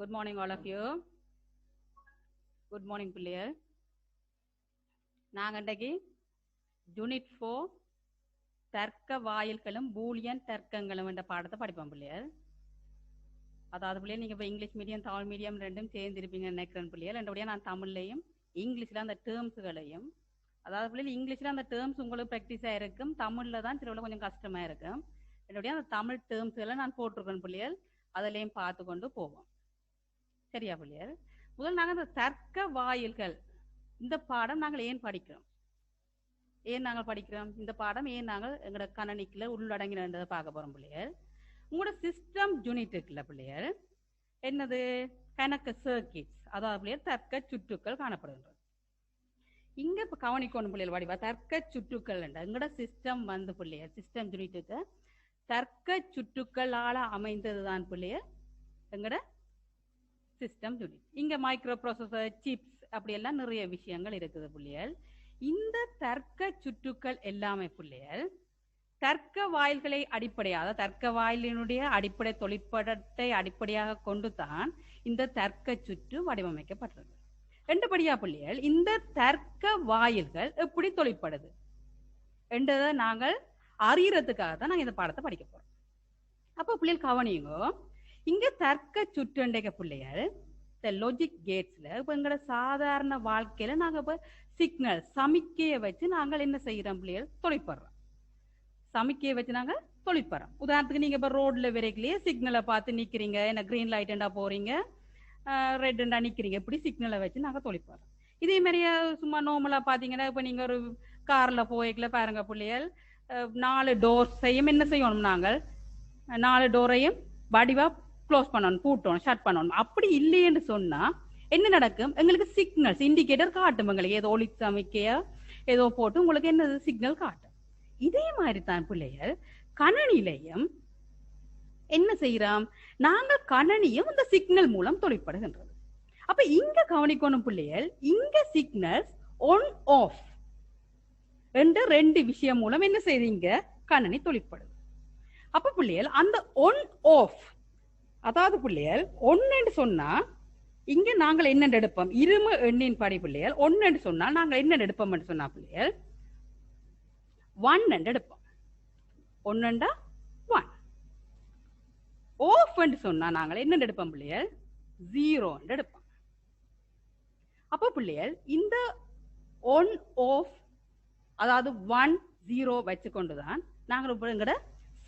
Good morning, all of you. Good morning, பிள்ளைகள். நாங்கள் இன்றைக்கு யூனிட் 4 தர்க்க வாயில்களும் பூலியன் தர்க்கங்களும் என்ற பாடத்தை படிப்போம் பிள்ளைகள். அதாவது பிள்ளைகள் நீங்கள் இப்போ இங்கிலீஷ் மீடியம் தமிழ் மீடியம் ரெண்டும் சேர்ந்திருப்பீங்கன்னு நினைக்கிறேன் பிள்ளைகள். என்றபடியாக நான் தமிழ்லையும் இங்கிலீஷில் அந்த டேர்ம்ஸுகளையும், அதாவது பிள்ளைகள் இங்கிலீஷில் அந்த டேர்ம்ஸ் உங்களுக்கு ப்ராக்டிஸாக இருக்கும், தமிழில் தான் சிலவில் கொஞ்சம் கஷ்டமாக இருக்கும். என்னுடைய அந்த தமிழ் டேர்ம்ஸுகளை நான் போட்டிருக்கேன் பிள்ளைகள், அதிலையும் பார்த்து கொண்டு போவோம். சரியா பிள்ளைகள்? முதல் நாங்கள் இந்த தர்க்க வாயில்கள் இந்த பாடம் நாங்கள் ஏன் படிக்கிறோம், ஏன் நாங்கள் படிக்கிறோம், இந்த பாடம் ஏன் நாங்கள் எங்களோட கணனிக்குள்ள உள்ளடங்கினதை பார்க்க போறோம் பிள்ளைகள். உங்களோட சிஸ்டம் யூனிட் இருக்குல்ல பிள்ளைகள், என்னது கணக்கு சர்க்கிட்ஸ், அதாவது பிள்ளைகள் தர்க்க சுற்றுக்கள் காணப்படுகின்றது. இங்க இப்ப கவனிக்கணும் பிள்ளைகள் வடிவா தர்க்க சுற்றுக்கள் எங்களோட சிஸ்டம் வந்து பிள்ளைகள் சிஸ்டம் யூனிட்டுக்கு தர்க்க சுற்றுக்களால அமைந்ததுதான் பிள்ளைகள் எங்களோட சிஸ்டம் யூனிட். இங்க மைக்ரோ ப்ராசஸர், சிப்ஸ் அப்படி எல்லாம் நிறைய விஷயங்கள் இருக்குது பிள்ளைகள். இந்த தர்க்க சுற்றுக்கள் எல்லாமே பிள்ளைகள் தர்க்க வாயில்களை அடிப்படையாக, தர்க்க வாயிலினுடைய அடிப்படை தொழிற்படத்தை அடிப்படையாக கொண்டு தான் இந்த தர்க்க சுற்று வடிவமைக்கப்பட்டது. ரெண்டுபடியா பிள்ளைகள் இந்த தர்க்க வாயில்கள் எப்படி தொழிற்படுது என்றதை நாங்கள் அறியறதுக்காக தான் நாங்கள் இந்த பாடத்தை படிக்க போறோம். அப்ப பிள்ளைகள் கவனியுங்க, இங்க தர்க்க சுற்றுண்டைக பிள்ளைகள் இந்த லாஜிக் கேட்ஸ்ல இப்ப எங்களோட சாதாரண வாழ்க்கையில நாங்க இப்ப சிக்னல் சமிக்கையை வச்சு நாங்கள் என்ன செய்யறோம் பிள்ளைகள் தொழிற்படுறோம். சமிக்கையை வச்சு நாங்க தொழிற்படுறோம். உதாரணத்துக்கு நீங்க இப்ப ரோட்ல வரைக்கிலேயே சிக்னலை பார்த்து நிக்கிறீங்க, என்ன கிரீன் லைட்டா போறீங்க, ரெட்டா நிக்கிறீங்க, இப்படி சிக்னலை வச்சு நாங்க தொழிற்படுறோம். இதே மாதிரியே சும்மா நார்மலா பாத்தீங்கன்னா இப்ப நீங்க ஒரு கார்ல போய்க்கல பாருங்க பிள்ளைகள், 4 டோர்ஸையும் என்ன செய்யணும், நாங்கள் 4 டோரையும் வடிவா க்ளோஸ் பண்ணணும், பூட்டணும், ஷட் பண்ணணும். அப்படி இல்லைன்னு சொன்னா என்ன நடக்கும், எங்களுக்கு சிக்னல்ஸ் இண்டிகேட்டர் காட்டும், எங்களுக்கு ஏதோ ஒளி சமிக்கைய ஏதோ போட்டு உங்களுக்கு என்ன சிக்னல் காட்டும். இதே மாதிரி தான் பிள்ளைகள் கணனிலையும் என்ன செய்யறோம், நாங்கள் கணனியும் இந்த சிக்னல் மூலம் தொழிற்படுகின்றது. அப்ப இங்க கவனிக்கணும் பிள்ளைகள், இங்க சிக்னல்ஸ் ஒன் ஆஃப் என்ற 2 விஷயம் மூலம் என்ன செய்றீங்க, கணனி தொழிற்படுது. அப்ப பிள்ளைகள் அந்த ஒன் ஆஃப், அதாவது பிள்ளைகள் ஒன்னு சொன்னா இங்க நாங்கள் என்ன எடுப்போம், இரும எண்ணின் படி பிள்ளைகள் ஒன்னு சொன்னா நாங்கள் என்ன எடுப்போம் சொன்னா பிள்ளைகள் 1 எடுப்போம். 1 1. ஆஃப் சொன்னா நாங்கள் என்ன எடுப்போம் பிள்ளைகள் 0 எடுப்போம். அப்ப பிள்ளைகள் இந்த ஒன் ஆஃப், அதாவது 1 0 வச்சு கொண்டுதான் நாங்கள் எங்களோட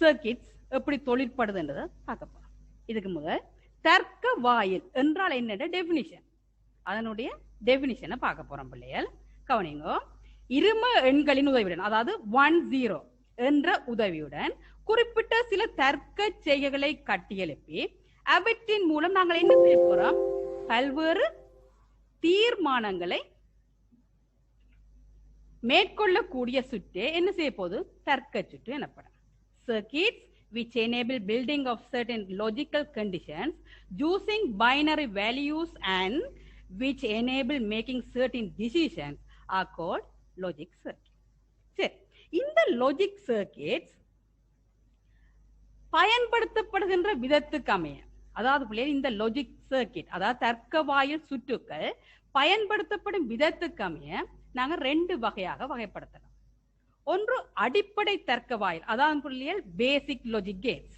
சர்க்கிட்ஸ் எப்படி தொழிற்படுதுன்றதை பார்க்க போறோம். இதுக்கு முதல் தர்க்க வாயில் என்றால் என்ன டெபினிஷன், அதனுடைய டெபினிஷனை பார்க்க போறோம் பிள்ளைகள். கவனிங்க, இரும எண்களின் உதவியுடன், அதாவது 1 0 என்ற உதவியுடன் குறிப்பிட்ட சில தர்க்க செய்கைகளை கட்டியெழுப்பி அவற்றின் மூலம் நாங்கள் என்ன செய்ய போறோம், பல்வேறு தீர்மானங்களை மேற்கொள்ளக்கூடிய சுற்றே என்ன செய்ய போது தர்க்க சுற்று எனப்படும். Circuits which enable building of certain logical conditions using binary values and which enable making certain decisions are called logic circuits. சரி, இந்த logic circuits பயன்படுத்தப்படுகின்ற விதத்துக்கு அமைய, அதாவது பிள்ளைகள் இந்த logic circuit, அதாவது தர்க்க வாயில் சுற்றுக்கள் பயன்படுத்தப்படும் விதத்துக்கு அமைய நாங்கள் 2 வகையாக வகைப்படுத்தலாம். ஒன்று அடிப்படை தர்க்க வாயில், அதாவது பிள்ளைகள் பேசிக் லாஜிக் கேட்ஸ்.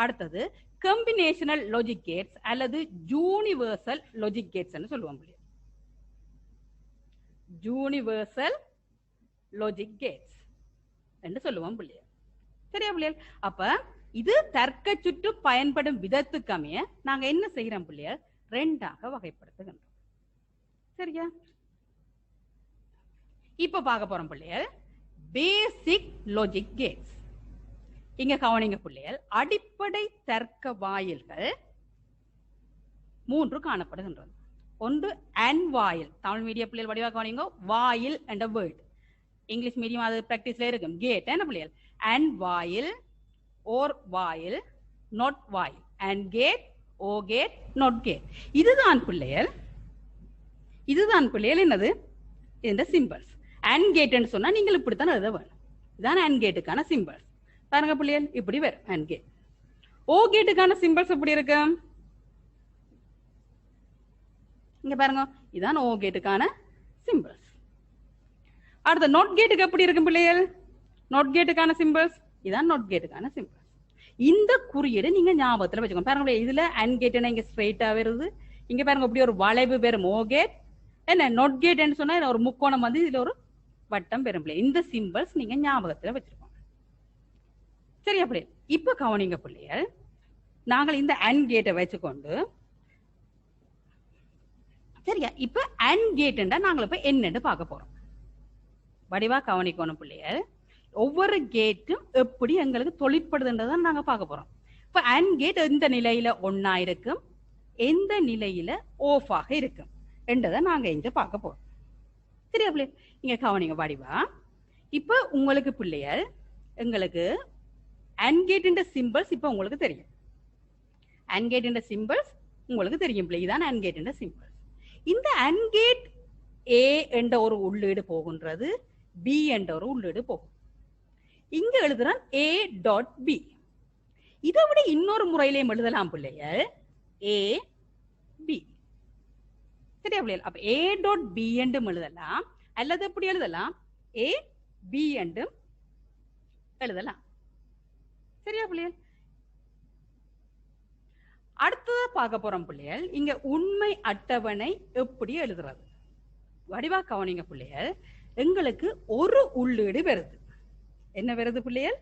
அடுத்தது கம்பினேஷனல் லாஜிக் கேட்ஸ் அல்லது யூனிவர்சல் லாஜிக் கேட்ஸ் சொல்லுவோம் பிள்ளைகள். யூனிவர்சல் லாஜிக் கேட்ஸ் என்று சொல்லுவோம் பிள்ளைகள். சரியா பிள்ளைகள்? அப்ப இது தர்க்க சுற்று பயன்படும் விதத்துக்கு அமைய நாங்க என்ன செய்யறோம் பிள்ளைகள் 2ஆக வகைப்படுத்துகின்றோம். சரியா? இப்ப பார்க்க போறோம் பிள்ளைகள் பேசிக் லாஜிக் கேட்ஸ். இங்க கவனிங்க பிள்ளைகள், அடிப்படை தர்க்க வாயில்கள் 3 காணப்படுகின்றது. ஒன்று அண்ட் வாயில், தமிழ் மீடியம் பிள்ளைகள் வடிவா கவனிங்க, வாயில் என்ற வேர்ட், இங்கிலீஷ் மீடியம் அது பிராக்டிஸ்ல இருக்கும் கேட் என்ன பிள்ளைகள், அண்ட் வாயில், ஓர் வாயில், நாட் வாயில், and gate, or gate, not gate. இதுதான் பிள்ளைகள் என்னது இந்த சிம்பிள்ஸ். அண்ட் கேட்னு சொன்னா நீங்கள் இப்படித்தான் எழுத வேணும். இதான் அண்ட் கேட்டுக்கான சிம்பிள்ஸ். பாருங்க பிள்ளைகள், இப்படி வரும் அண்ட் கேட். ஓ கேட்டுக்கான சிம்பிள்ஸ் எப்படி இருக்கு, இங்க பாருங்க இதான் ஓ கேட்டுக்கான சிம்பிள்ஸ். அடுத்த நோட் கேட்டுக்கு எப்படி இருக்கும் பிள்ளைகள்? நோட் கேட்டுக்கான சிம்பிள்ஸ் இதான் நோட் கேட்டுக்கான சிம்பிள்ஸ். இந்த குறியீடு நீங்க ஞாபகத்துல வச்சுக்கோங்க. பாருங்க இதுல அண்ட் கேட்னா இங்க ஸ்ட்ரெயிட்டா வருது. இங்க பாருங்க இப்படி ஒரு வளைவு பெறும் ஓ கேட். என்ன நோட் கேட்னு சொன்னா ஒரு முக்கோணம் வந்து இதுல ஒரு வட்டம் பெறும் பிள்ளை. இந்த சிம்பிள்ஸ் நீங்க ஞாபகத்துல வச்சிருக்கோம். சரியா பிள்ளை? இப்ப கவனிங்க பிள்ளைகள், நாங்கள் இந்த அண்ட் கேட்டை வச்சுக்கொண்டு சரியா இப்ப அண்ட் கேட்னா நாங்கள் இப்ப என்னன்னு பார்க்க போறோம். வடிவா கவனிக்கணும் பிள்ளைகள். ஒவ்வொரு கேட்டும் எப்படி எங்களுக்கு தொழிற்படுதுன்றதை நாங்க பார்க்க போறோம். இப்ப அண்ட் கேட் எந்த நிலையில ஒன்னா இருக்கும், எந்த நிலையில ஆஃப் ஆக இருக்கும் என்றதை நாங்க இங்க பார்க்க போறோம். சரியா பிள்ளை? இங்க கவனிங்க வடிவா. இப்ப உங்களுக்கு பிள்ளைகள் எங்களுக்கு அண்ட் கேட் சிம்பிள்ஸ் இப்ப உங்களுக்கு தெரியும். அண்ட் கேட் சிம்பிள்ஸ் உங்களுக்கு தெரியும் பிள்ளை. இதான் அண்ட் கேட் சிம்பிள்ஸ். இந்த அண்ட் கேட் ஏ என்ற ஒரு உள்ளீடு போகின்றது, பி என்ற ஒரு உள்ளீடு போகும். இங்க எழுதுறான் ஏ டாட் பி. இதை விட இன்னொரு முறையிலையும் எழுதலாம் பிள்ளைகள், ஏ பி. சரியா பிள்ளைகள்? அப்ப ஏ டாட் பி என்றும் எழுதலாம், அல்லது எப்படி எழுதலாம் ஏ பி என்றும் எழுதலாம். சரியா பிள்ளைகள்? அடுத்தது பார்க்க போறோம் பிள்ளைகள், இங்க உண்மை அட்டவணை எப்படி எழுதுறது. வடிவா கவனிங்க பிள்ளைகள். எங்களுக்கு ஒரு உள்ளீடு வருது. என்ன வருது பிள்ளைகள்?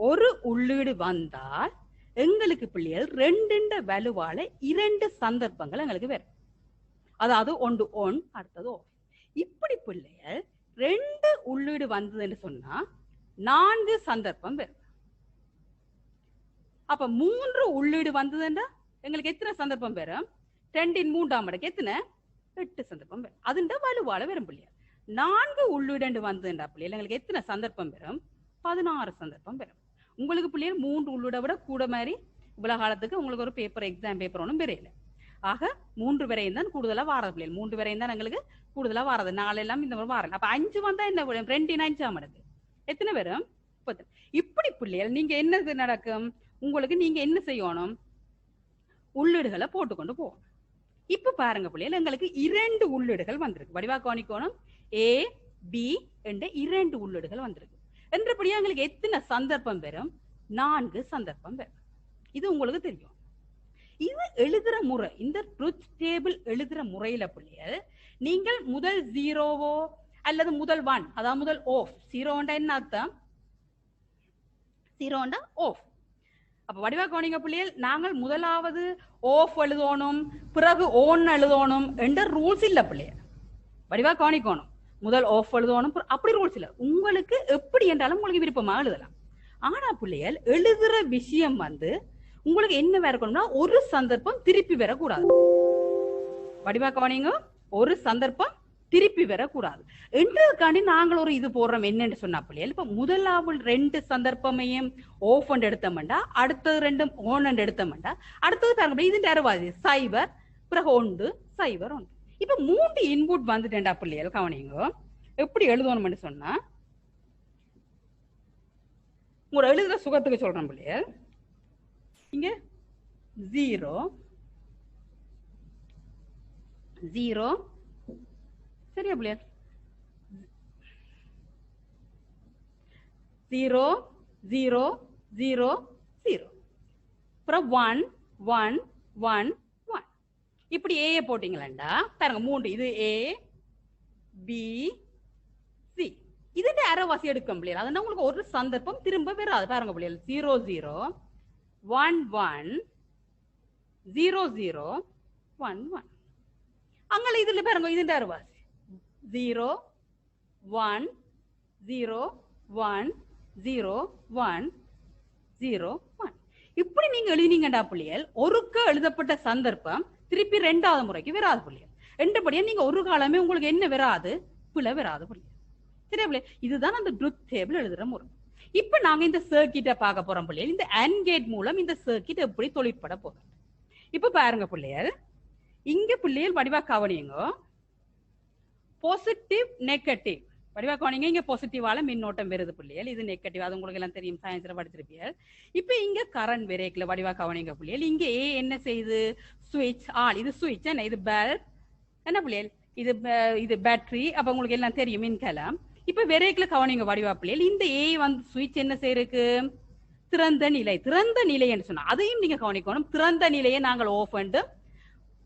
ஒரு உள்ளீடு வந்தால் எங்களுக்கு பிள்ளைகள் ரெண்டு வலுவால இரண்டு சந்தர்ப்பங்கள் எங்களுக்கு வரும். அதாவது ஒன்று ஒன், அடுத்தது ஆஃப். இப்படி பிள்ளைகள் ரெண்டு உள்ளீடு வந்ததுன்னு சொன்னா 4 சந்தர்ப்பம் வரும். அப்ப 3 உள்ளீடு வந்ததுன்னா எங்களுக்கு எத்தனை சந்தர்ப்பம் வரும்? 2 3 மடங்கு எத்தனை? 8 சந்தர்ப்பம் வரும். அதுண்ட வலுவால வரும் பிள்ளைகள். 4 உள்ளீடு வந்ததுண்டா பிள்ளைகள் எங்களுக்கு எத்தனை சந்தர்ப்பம் வரும்? 16 சந்தர்ப்பம் வரும். உங்களுக்கு பிள்ளைகள் 3 உள்ளீடை விட கூட மாதிரி இவ்வளவு காலத்துக்கு உங்களுக்கு ஒரு பேப்பர் எக்ஸாம் பேப்பர் ஒன்றும் பெரியல. ஆக 3 வரையும் தான் கூடுதலா வாரது பிள்ளைகள். 3 வரையும் தான் எங்களுக்கு கூடுதலா வாரது. 4 எல்லாம் இந்த மாதிரி வாரல. அப்ப 5 வந்தா என்ன வரும்? 2 5 மடங்கு எத்தனை வரும்? 30. இப்படி பிள்ளைகள் நீங்க என்ன நடக்கும்? உங்களுக்கு நீங்க என்ன செய்யணும்? உள்ளீடுகளை போட்டுக்கொண்டு போவோம். இப்ப பாருங்க பிள்ளைகள் எங்களுக்கு 2 உள்ளீடுகள் வந்திருக்கு. வடிவா கவனிக்கணும். ஏ பி என்ற 2 உள்ளீடுகள் வந்திருக்கு. என்றபடியா எங்களுக்கு எத்தனை சந்தர்ப்பம் வரும்? 4 சந்தர்ப்பம் வரும். இது உங்களுக்கு தெரியும். இது எழுதுற முறை, இந்த ட்ரூத் டேபிள் எழுதுற முறையில பிள்ளைகள் நீங்கள் முதல் 0வோ அல்லது முதல் 1, அதாவது முதல் ஆஃப். 0 என்ன அர்த்தம்? 0 ஆஃப். அப்ப வடிவா கவனிங்க பிள்ளைகள், நாங்கள் முதலாவது ஆஃப் எழுதணும், பிறகு ஓன் எழுதணும் என்ற ரூல்ஸ் இல்ல பிள்ளைகள். வடிவா கவனிக்கணும். முதல் ஆஃப் எழுதணும், அப்படி ரூல்ஸ் இல்ல. உங்களுக்கு எப்படி என்றாலும் உங்களுக்கு விருப்பமாக எழுதலாம். ஆனா பிள்ளைகள் எழுதுற விஷயம் வந்து உங்களுக்கு என்ன இருக்கணும்னா ஒரு சந்தர்ப்பம் திருப்பி வரக்கூடாது. வடிவா கவனிங்க, ஒரு சந்தர்ப்பம் திருப்பி வரக்கூடாது என்றதுக்காண்டி நாங்கள் ஒரு இது போடுறோம். என்னன்னு சொன்னா பிள்ளைகள், இப்ப முதலாவது 2 சந்தர்ப்பமையும் ஆஃப் எடுத்தோம்டா, அடுத்தது 2 ஓன் எடுத்தோம்டா, அடுத்தது பாருங்க இது அறுவாது 0 பிறகு 1 0 1. இப்ப 3 இன்புட் வந்துட்டேன்டா பிள்ளைகள் கவனிங்க. எப்படி எழுதணும்னு சொன்னா உங்களோட எழுதுற சுகத்துக்கு சொல்றேன் பிள்ளைகள். இங்க 0 0 சரியா பிள்ளைகள்? 0 0 0 0 அப்புறம் 1 1 1 1. இப்படி ஏ போட்டீங்களா பாருங்க 3. இது ஏ பி சி. இதுல அரைவாசி எடுக்கும் பிள்ளைகள். அதனால உங்களுக்கு ஒரு சந்தர்ப்பம் திரும்ப வராது. பாருங்க பிள்ளைகள் 0 0 1 1 0 0 1 1. அங்கே இதுல பாருங்க இதுல அரைவாசி 0 1 0 1 0 1 0 1. இப்படி நீங்க எழுதினீங்கடா பிள்ளைகள், ஒருக்க எழுதப்பட்ட சந்தர்ப்பம் திருப்பி 2வது முறைக்கு வராது பிள்ளைகள். ரெண்டுபடியா நீங்க ஒரு காலமே உங்களுக்கு என்ன வராது? பிழை வராது பிள்ளைகள். சரியா பிள்ளைகள்? இதுதான் அந்த ட்ரூத் டேபிள் எழுதுற முறை. இப்ப நாங்க இந்த சர்க்கிட்டை பார்க்க போறோம் பிள்ளைகள். இந்த அண்ட் கேட் மூலம் இந்த சர்க்கிட் எப்படி தொழிற்பட போகுது. இப்ப பாருங்க பிள்ளைகள், இங்க பிள்ளைகள் வடிவா கவனிங்க. பாசிட்டிவ் நெகட்டிவ் வடிவா கவனிங்க. இங்க பாசிட்டிவால மின்னோட்டம் வருது பிள்ளைகள், இது நெகட்டிவ். அது உங்களுக்கு எல்லாம் தெரியும், சயின்ஸ்ல படிச்சிருப்பீர்கள். இப்ப இங்க கரண்ட் பிரேக்ல வடிவா கவனிங்க பிள்ளைகள். இங்க ஏ என்ன செய்யுது? சுவிட்ச் ஆன். இது சுவிட்ச் என்ன? இது பல்ப் என்ன பிள்ளைகள் இது இது பேட்டரி. அப்ப உங்களுக்கு எல்லாம் தெரியும் மின்கலம். இப்ப விரைக்குல கவனிங்க வடிவா பிள்ளைகள். இந்த ஏ வந்து சுவிட்ச் என்ன செய்யிருக்கு? திறந்த நிலை. திறந்த நிலை என்று சொன்னா அதையும் நீங்க கவனிக்கணும். திறந்த நிலையை நாங்கள் ஆஃப் அண்டு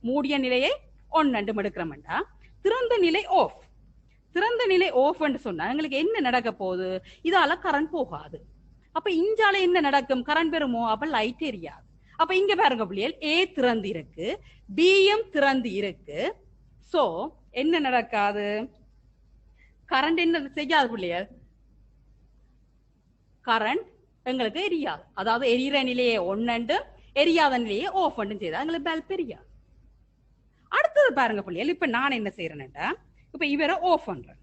மூடிய நிலையை ஒன் அண்டு எடுக்கிறோம்டா. திறந்த நிலை ஆஃப். திறந்த நிலை ஆஃப் என்று சொன்னா எங்களுக்கு என்ன நடக்க போகுது? இதால கரண்ட் போகாது. அப்ப இஞ்சால என்ன நடக்கும்? கரண்ட் பெறுமோ? அப்ப லைட் எரியாது. அப்ப இங்க பாருங்க பிள்ளைகள், ஏ திறந்து இருக்கு, பியும் திறந்து இருக்கு. சோ என்ன நடக்காது? கரண்ட் என்ன செய்யாது பிள்ளைகள்? கரண்ட் எங்களுக்கு எரியாது. அதாவது எரியிற நிலையை ஒன்னு, எரியாத நிலையை ஆஃப் செய்தா எங்களுக்கு பல்ப் எரியாது. அடுத்தது பாருங்க பிள்ளைகள், இப்ப நான் என்ன செய்யறேன்டா, இப்ப இவரை ஆஃப் பண்றேன்,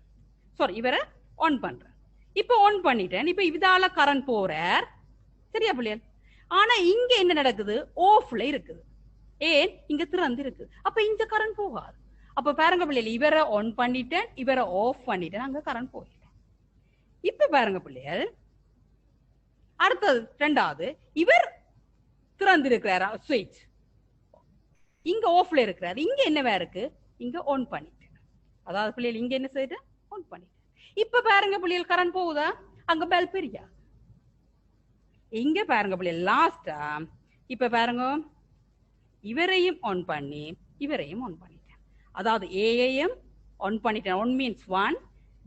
சாரி இவரை ஆன் பண்றேன். இப்ப ஆன் பண்ணிட்டேன். இப்ப இதால கரண்ட் போறார், சரியா பிள்ளைகள்? ஆனா இங்க என்ன நடக்குது? ஆஃப்ல இருக்குது. ஏன்? இங்க திறந்து இருக்கு. அப்ப இந்த கரண்ட் போகாது. அப்ப பாருங்க பிள்ளைகள், இவரை ஆன் பண்ணிட்டேன், இவரை ஆஃப் பண்ணிட்டேன், அங்க கரண்ட் போயிட்டேன். இப்ப பாருங்க பிள்ளைகள், அடுத்தது ரெண்டாவது, இவர் திறந்து இருக்கிறாரா சுவிட்ச், இங்க ஆஃப்ல இருக்கிறாரு, இங்க என்னவா இருக்கு? இங்க ஆன் பண்ணிட்டேன். அதாவது பிள்ளைகள் இங்க என்ன செய்து ஆன் பண்ணிட்டேன். இப்ப பாருங்க பிள்ளைகள், கரண்ட் போகுதா? அங்க பல்ப் எரியா. இங்க பாருங்க பிள்ளைகள், லாஸ்டா இப்ப பாருங்க, இவரையும் ஆன் பண்ணி இவரையும் ஆன் பண்ணிட்டேன். அதாவது ஏஐயும் ஆன் பண்ணிட்டேன். ஒன் மீன்ஸ் ஒன்,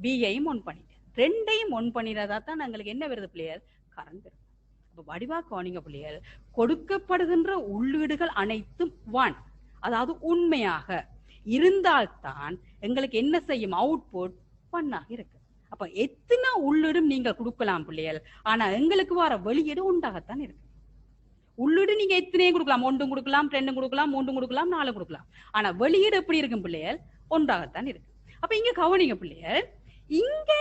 பிஐயும் ஆன் பண்ணிட்டேன். ரெண்டையும் ஆன் பண்ணிடுறதா தான் எங்களுக்கு என்ன வருது பிள்ளைகள்? கரண்ட் வருது. அப்ப வடிவா கவனிங்க பிள்ளைகள், கொடுக்கப்படுகின்ற உள்ளீடுகள் அனைத்தும் ஒன், அதாவது உண்மையாக இருந்தால்தான் எங்களுக்கு என்ன செய்யும்? அவுட்புட் ஒன்னாக இருக்கு. அப்ப எத்தனை உள்ளீடும் நீங்கள் கொடுக்கலாம் பிள்ளைகள், ஆனா எங்களுக்கு வர வெளியீடு உண்டாகத்தான் இருக்கு. உள்ளீடு நீங்க எத்தனையும் கொடுக்கலாம், ஒன்றும் கொடுக்கலாம், ரெண்டும் கொடுக்கலாம், மூன்றும் கொடுக்கலாம், நாலு கொடுக்கலாம். ஆனா வெளியீடு எப்படி இருக்கும் பிள்ளைகள்? ஒன்றாகத்தான் இருக்கு. அப்ப இங்க கவனிங்க பிள்ளைகள், இங்க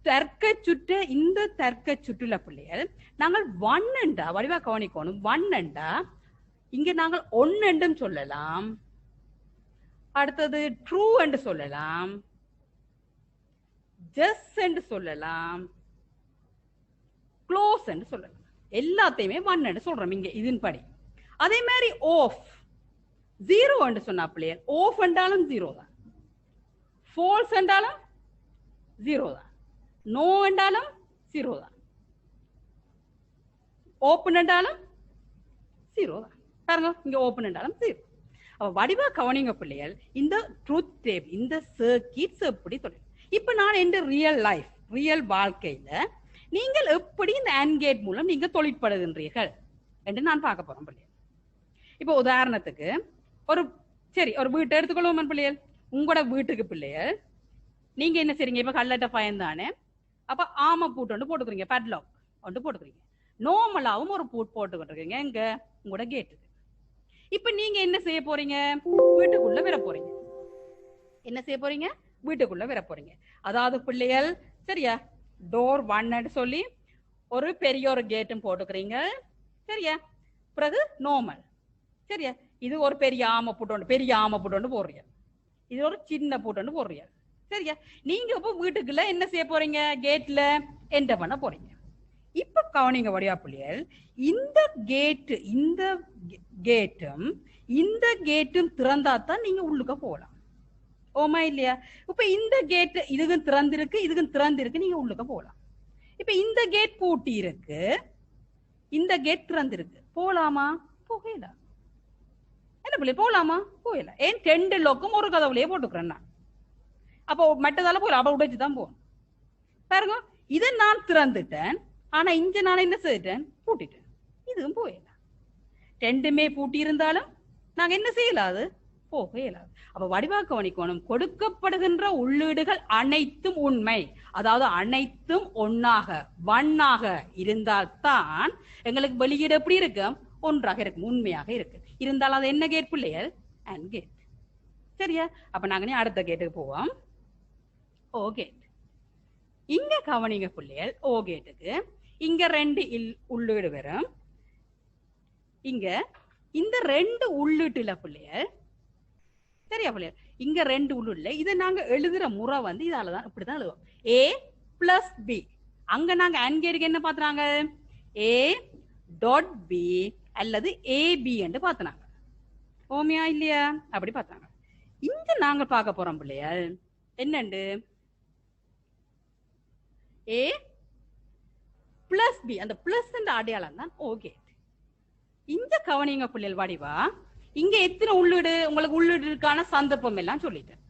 தர்க்க சுற்று, இந்த தர்க்க சுற்றுல பிள்ளைகள் நாங்கள் ஒன்னண்டா வடிவா கவனிக்கணும். ஒன்னண்டா இங்க நாங்கள் ஒன்னெண்டும் சொல்லலாம், அடுத்தது ட்ரூ என்று சொல்லலாம், ஜஸ்ட் என்று சொல்லலாம், க்ளோஸ் என்று சொல்லலாம். எல்லாத்தையுமே ஒன் என்று சொல்றோம் இங்க இதன் படி. அதே மாதிரி ஆஃப் ஜீரோ என்று சொன்னா பிள்ளைகள், ஆஃப் என்றாலும் ஜீரோ தான், ஃபால்ஸ் என்றாலும் ஜீரோ தான், நோ என்றாலும் ஜீரோ தான், ஓப்பன் என்றாலும் ஜீரோ தான். பாருங்க இங்க ஓப்பன் என்றாலும் ஜீரோ. அப்ப வடிவா கவனிங்க பிள்ளைகள், இந்த ட்ரூத் டேபிள், இந்த சர்க்கிட்ஸ் எப்படி சொல்லு. இப்ப நான் என் ரியல் லைஃப், ரியல் வாழ்க்கையில நீங்கள் எப்படி இந்த AND கேட் மூலம் நீங்க தொழிற்படுகின்றீர்கள் என்று நான் பார்க்க போறோம் பிள்ளைகள். இப்ப உதாரணத்துக்கு ஒரு சரி ஒரு வீட்டை எடுத்துக்கொள்வோம் பிள்ளைகள். உங்களோட வீட்டுக்கு பிள்ளைகள் நீங்க என்ன செய்றீங்க? இப்ப கல்லட்ட பயம் தானே, அப்ப ஆம பூட்டு ஒன்று போட்டுக்கிறீங்க, பேட்லாக் ஒன்று போட்டுக்கிறீங்க. நார்மலாவும் ஒரு பூட் போட்டுக்கிட்டு எங்க? உங்களோட கேட்டுக்கு. இப்ப நீங்க என்ன செய்ய போறீங்க? வீட்டுக்குள்ள வர போறீங்க. என்ன செய்ய போறீங்க? வீட்டுக்குள்ள வர போறீங்க. அதாவது பிள்ளைகள் சரியா, டோர் ஒன்னு சொல்லி ஒரு பெரிய ஒரு கேட்டும் போட்டுக்கிறீங்க, சரியா? பிறகு நார்மல், சரியா? இது ஒரு பெரிய ஆம பூட்டு, பெரிய ஆம பூட்டு போடுறீங்க, இது ஒரு சின்ன பூட்டு போடுறீங்க, சரியா? நீங்க இப்ப வீட்டுக்குள்ள என்ன செய்ய போறீங்க? கேட்ல என்டர் பண்ண போறீங்க. இப்ப கவனிங்க வடிவா பிள்ளைகள், இந்த கேட்டும் திறந்தாதான் நீங்க உள்ளுக்க போகலாம். ஓமா இல்லையா? இப்ப இந்த கேட் இதுக்கும் திறந்திருக்கு, இதுக்கும் திறந்திருக்கு, நீங்க உள்ளுக்க போகலாம். இப்ப இந்த கேட் பூட்டி இருக்கு, இந்த கேட் திறந்திருக்கு, போலாமா? போகல. என்ன பிள்ளை போலாமா? போகல. ஏன்? 2 லோக்கும் ஒரு கதவுலயே போட்டுக்கிறேன் நான். அப்போ மற்றதால போகல, அப்ப உடைச்சுதான் போகணும். பாருங்க, இதை நான் திறந்துட்டேன், ஆனா இங்க நான் என்ன செய்துட்டேன்? பூட்டிட்டேன். இதுவும் போகல. 2மே பூட்டி இருந்தாலும் நாங்க என்ன செய்யலாது? போக இயலாது. அப்ப வடிவா கவனிக்கணும், கொடுக்கப்படுகின்ற உள்ளீடுகள் அனைத்தும் உண்மை, அதாவது அனைத்தும் ஒன்னாக இருந்தால்தான் எங்களுக்கு வெளியீடு எப்படி இருக்கும்? ஒன்றாக இருக்கும், உண்மையாக இருக்கு. இருந்தாலும் அது என்ன கேட் பிள்ளைகள்? AND gate. சரியா? அப்ப நாங்க அடுத்த கேட்டுக்கு போவோம். Or gate. இங்க கவனிங்க பிள்ளைகள், ஓ கேட்டுக்கு இங்க 2 உள்ளீடு வரும். இங்க இந்த 2 உள்ளீட்டுல பிள்ளைகள், சரியா பிள்ளைகள்? இங்க 2 உள்ளீடுல இதை நாங்க எழுதுற முறை வந்து இதாலதான், இப்படிதான் எழுதுவோம், A plus B. அங்க நாங்க AND கேட்டுக்கு என்ன பாத்துறாங்க? A dot B அல்லது AB என்று பாத்துனாங்க. ஓமியா இல்லையா? அப்படி பார்த்தாங்க. இங்க நாங்க பார்க்க போறோம் பிள்ளைகள் என்னண்டு ஏ பிளஸ் பி, அந்த பிளஸ் அடையாளம் தான் ஓ கேட். இந்த கவனிங்க பிள்ளைகள் வடிவா இங்க எத்தனை உள்ளீடு உங்களுக்கு உள்ளீடுக்கான சந்தர்ப்பம் எல்லாம் சொல்லிட்டேன்.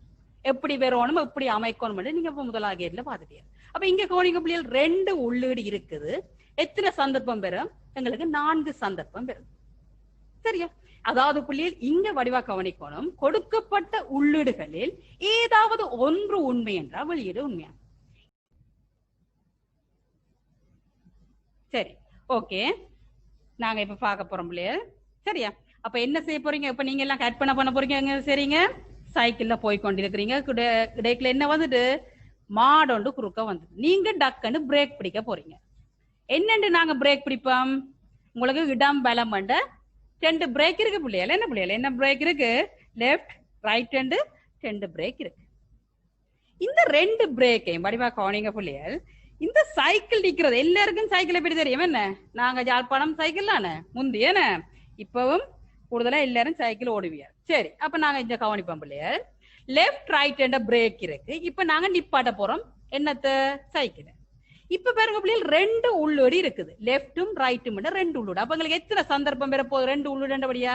எப்படி வரணும் எப்படி அமைக்கணும் நீங்க முதலாவது கேட்ல பாத்துட்டீங்க. அப்ப இங்க கவனிங்க பிள்ளைகள் 2 உள்ளீடு இருக்குது. எத்தனை சந்தர்ப்பம் பெறும்? எங்களுக்கு 4 சந்தர்ப்பம் பெறும். சரியா? அதாவது பிள்ளைகள் இங்க வடிவா கவனிக்கணும், கொடுக்கப்பட்ட உள்ளீடுகளில் ஏதாவது ஒன்று உண்மை என்றால் வெளியீடு உண்மையா. சரி, ஓகே, நாங்க இப்ப பார்க்க போறோம் பிள்ளைகள். சரியா? அப்ப என்ன செய்ய போறீங்க? இப்ப நீங்க எல்லாம் கட் பண்ண போறீங்க. சரிங்க, சைக்கிள்ல போய் கொண்டிருக்கிறீங்க. இடைக்குல என்ன வந்துட்டு மாடோண்டு குறுக்க வந்து நீங்க டக்குன்னு பிரேக் பிடிக்க போறீங்க. என்னண்டு நாங்க பிரேக் பிடிப்போம்? உங்களுக்கு இடம் பலம் 2 பிரேக் இருக்கு பிள்ளைகள். என்ன பிள்ளைகள், என்ன பிரேக் இருக்கு? லெஃப்ட் ரைட் 2 பிரேக் இருக்கு. இந்த 2 பிரேக்கையும் வடிவா கவனிங்க பிள்ளைகள். இந்த சைக்கிள் நிக்கிறது எல்லாருக்கும் சைக்கிள் எப்படி தெரியும்? என்ன நாங்க யாழ்ப்பாணம் சைக்கிள் தானே முந்தி, என்ன இப்பவும் கூடுதலா எல்லாரும் சைக்கிள் ஓடுவியா. சரி, அப்ப நாங்க இங்க கவனிப்போம் பிள்ளைகள். லெஃப்ட் ரைட் பிரேக் இருக்கு. இப்ப நாங்க நிப்பாட்ட போறோம் என்னத்த? சைக்கிள். இப்ப பாருங்க பிள்ளைகள் 2 உள்ளீடு இருக்குது, லெப்டும் ரைட்டும் 2 உள்ளீடு. அப்ப உங்களுக்கு எத்தனை சந்தர்ப்பம் பெறப்போகுது? 2 உள்ளீடுபடியா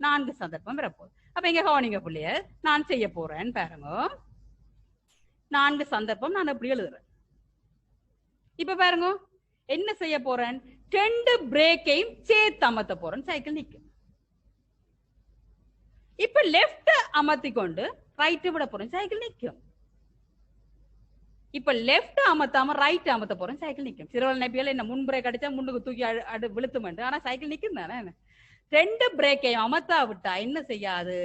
4 சந்தர்ப்பம் பெறப்போகுது. அப்ப இங்க கவனிங்க பிள்ளைகள், நான் செய்ய போறேன் பாருங்க. 4 சந்தர்ப்பம் நான் எப்படி எழுதுறேன்? இப்ப பாருங்க என்ன செய்ய போறேன்? 2 பிரேக்கையும் சேர்த்து அமர்த்த போறேன். சைக்கிள் நிக்கும். இப்ப லெப்ட் அமர்த்தி கொண்டு ரைட் விட போறேன். சைக்கிள் நிக்கும். இப்ப லெப்ட் அமர்த்தாம ரைட் அமர்த்த போறேன். சைக்கிள் நிக்கும். சிறுவல் நப்பியல் என்ன முன் பிரேக் அடிச்சா முன்னுக்கு தூக்கி விழுத்துமெண்டு, ஆனா சைக்கிள் நிக்கும் தானே. 2 பிரேக்கையும் அமர்த்தா விட்டா என்ன செய்யாது?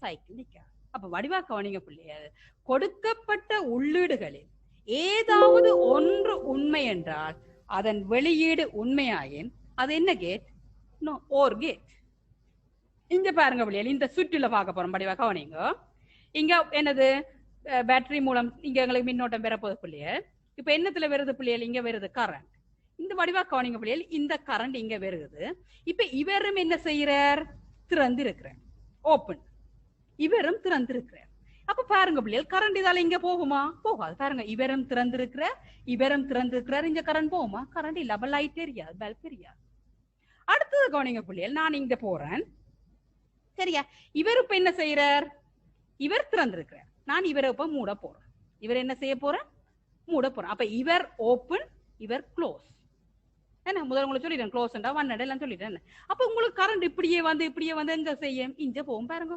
சைக்கிள் நிக்காது. அப்ப வடிவா கவனிங்க பிள்ளைகள், கொடுக்கப்பட்ட உள்ளீடுகளில் ஏதாவது ஒன்று உண்மை என்றால் அதன் வெளியீடு உண்மையாயின் அது என்ன கேட்? ஓர் கேட். இங்க பாருங்க பிள்ளைகள், இந்த சுற்றுல பார்க்க போறோம். வடிவா கவனிங்க. இங்க என்னது? பேட்டரி மூலம் இங்க எங்களுக்கு மின்னோட்டம் பெறப்போகுது பிள்ளைகள். இப்ப என்னத்துல வருது பிள்ளைகள்? இங்க வருது கரண்ட். இந்த வடிவா கவனிங்க பிள்ளைகள், இந்த கரண்ட் இங்க வருது. இப்ப இவரும் என்ன செய்யறார்? திறந்து இருக்கிறார், ஓப்பன். இவரும் திறந்து இருக்கிறார். அப்ப பாருங்க பிள்ளைகள், கரண்ட் இதால இங்க போகுமா? போகாது. பாருங்க, இவரும் திறந்து இருக்கிற, இவரும் திறந்து இருக்கிறார். இங்க கரண்ட் போகுமா? கரண்ட் இல்ல. அப்ப லைட் எரியாது, பல்ப் எரியாது. அடுத்தது கவனிங்க பிள்ளைகள், நான் இங்க போறேன். சரியா? இவர் இப்ப என்ன செய்யறார்? இவர் திறந்து இருக்கிறார். நான் இவரை இப்ப மூட போறேன். இவர் என்ன செய்ய போறேன்? மூட போறேன். அப்ப இவர் ஓப்பன், இவர் க்ளோஸ். என்ன முதல்ல உங்களுக்கு சொல்லிட்டேன், க்ளோஸ் ஒன் எல்லாம் சொல்லிட்டேன். அப்ப உங்களுக்கு கரண்ட் இப்படியே வந்து எங்க செய்யும்? இங்க போகும். பாருங்க,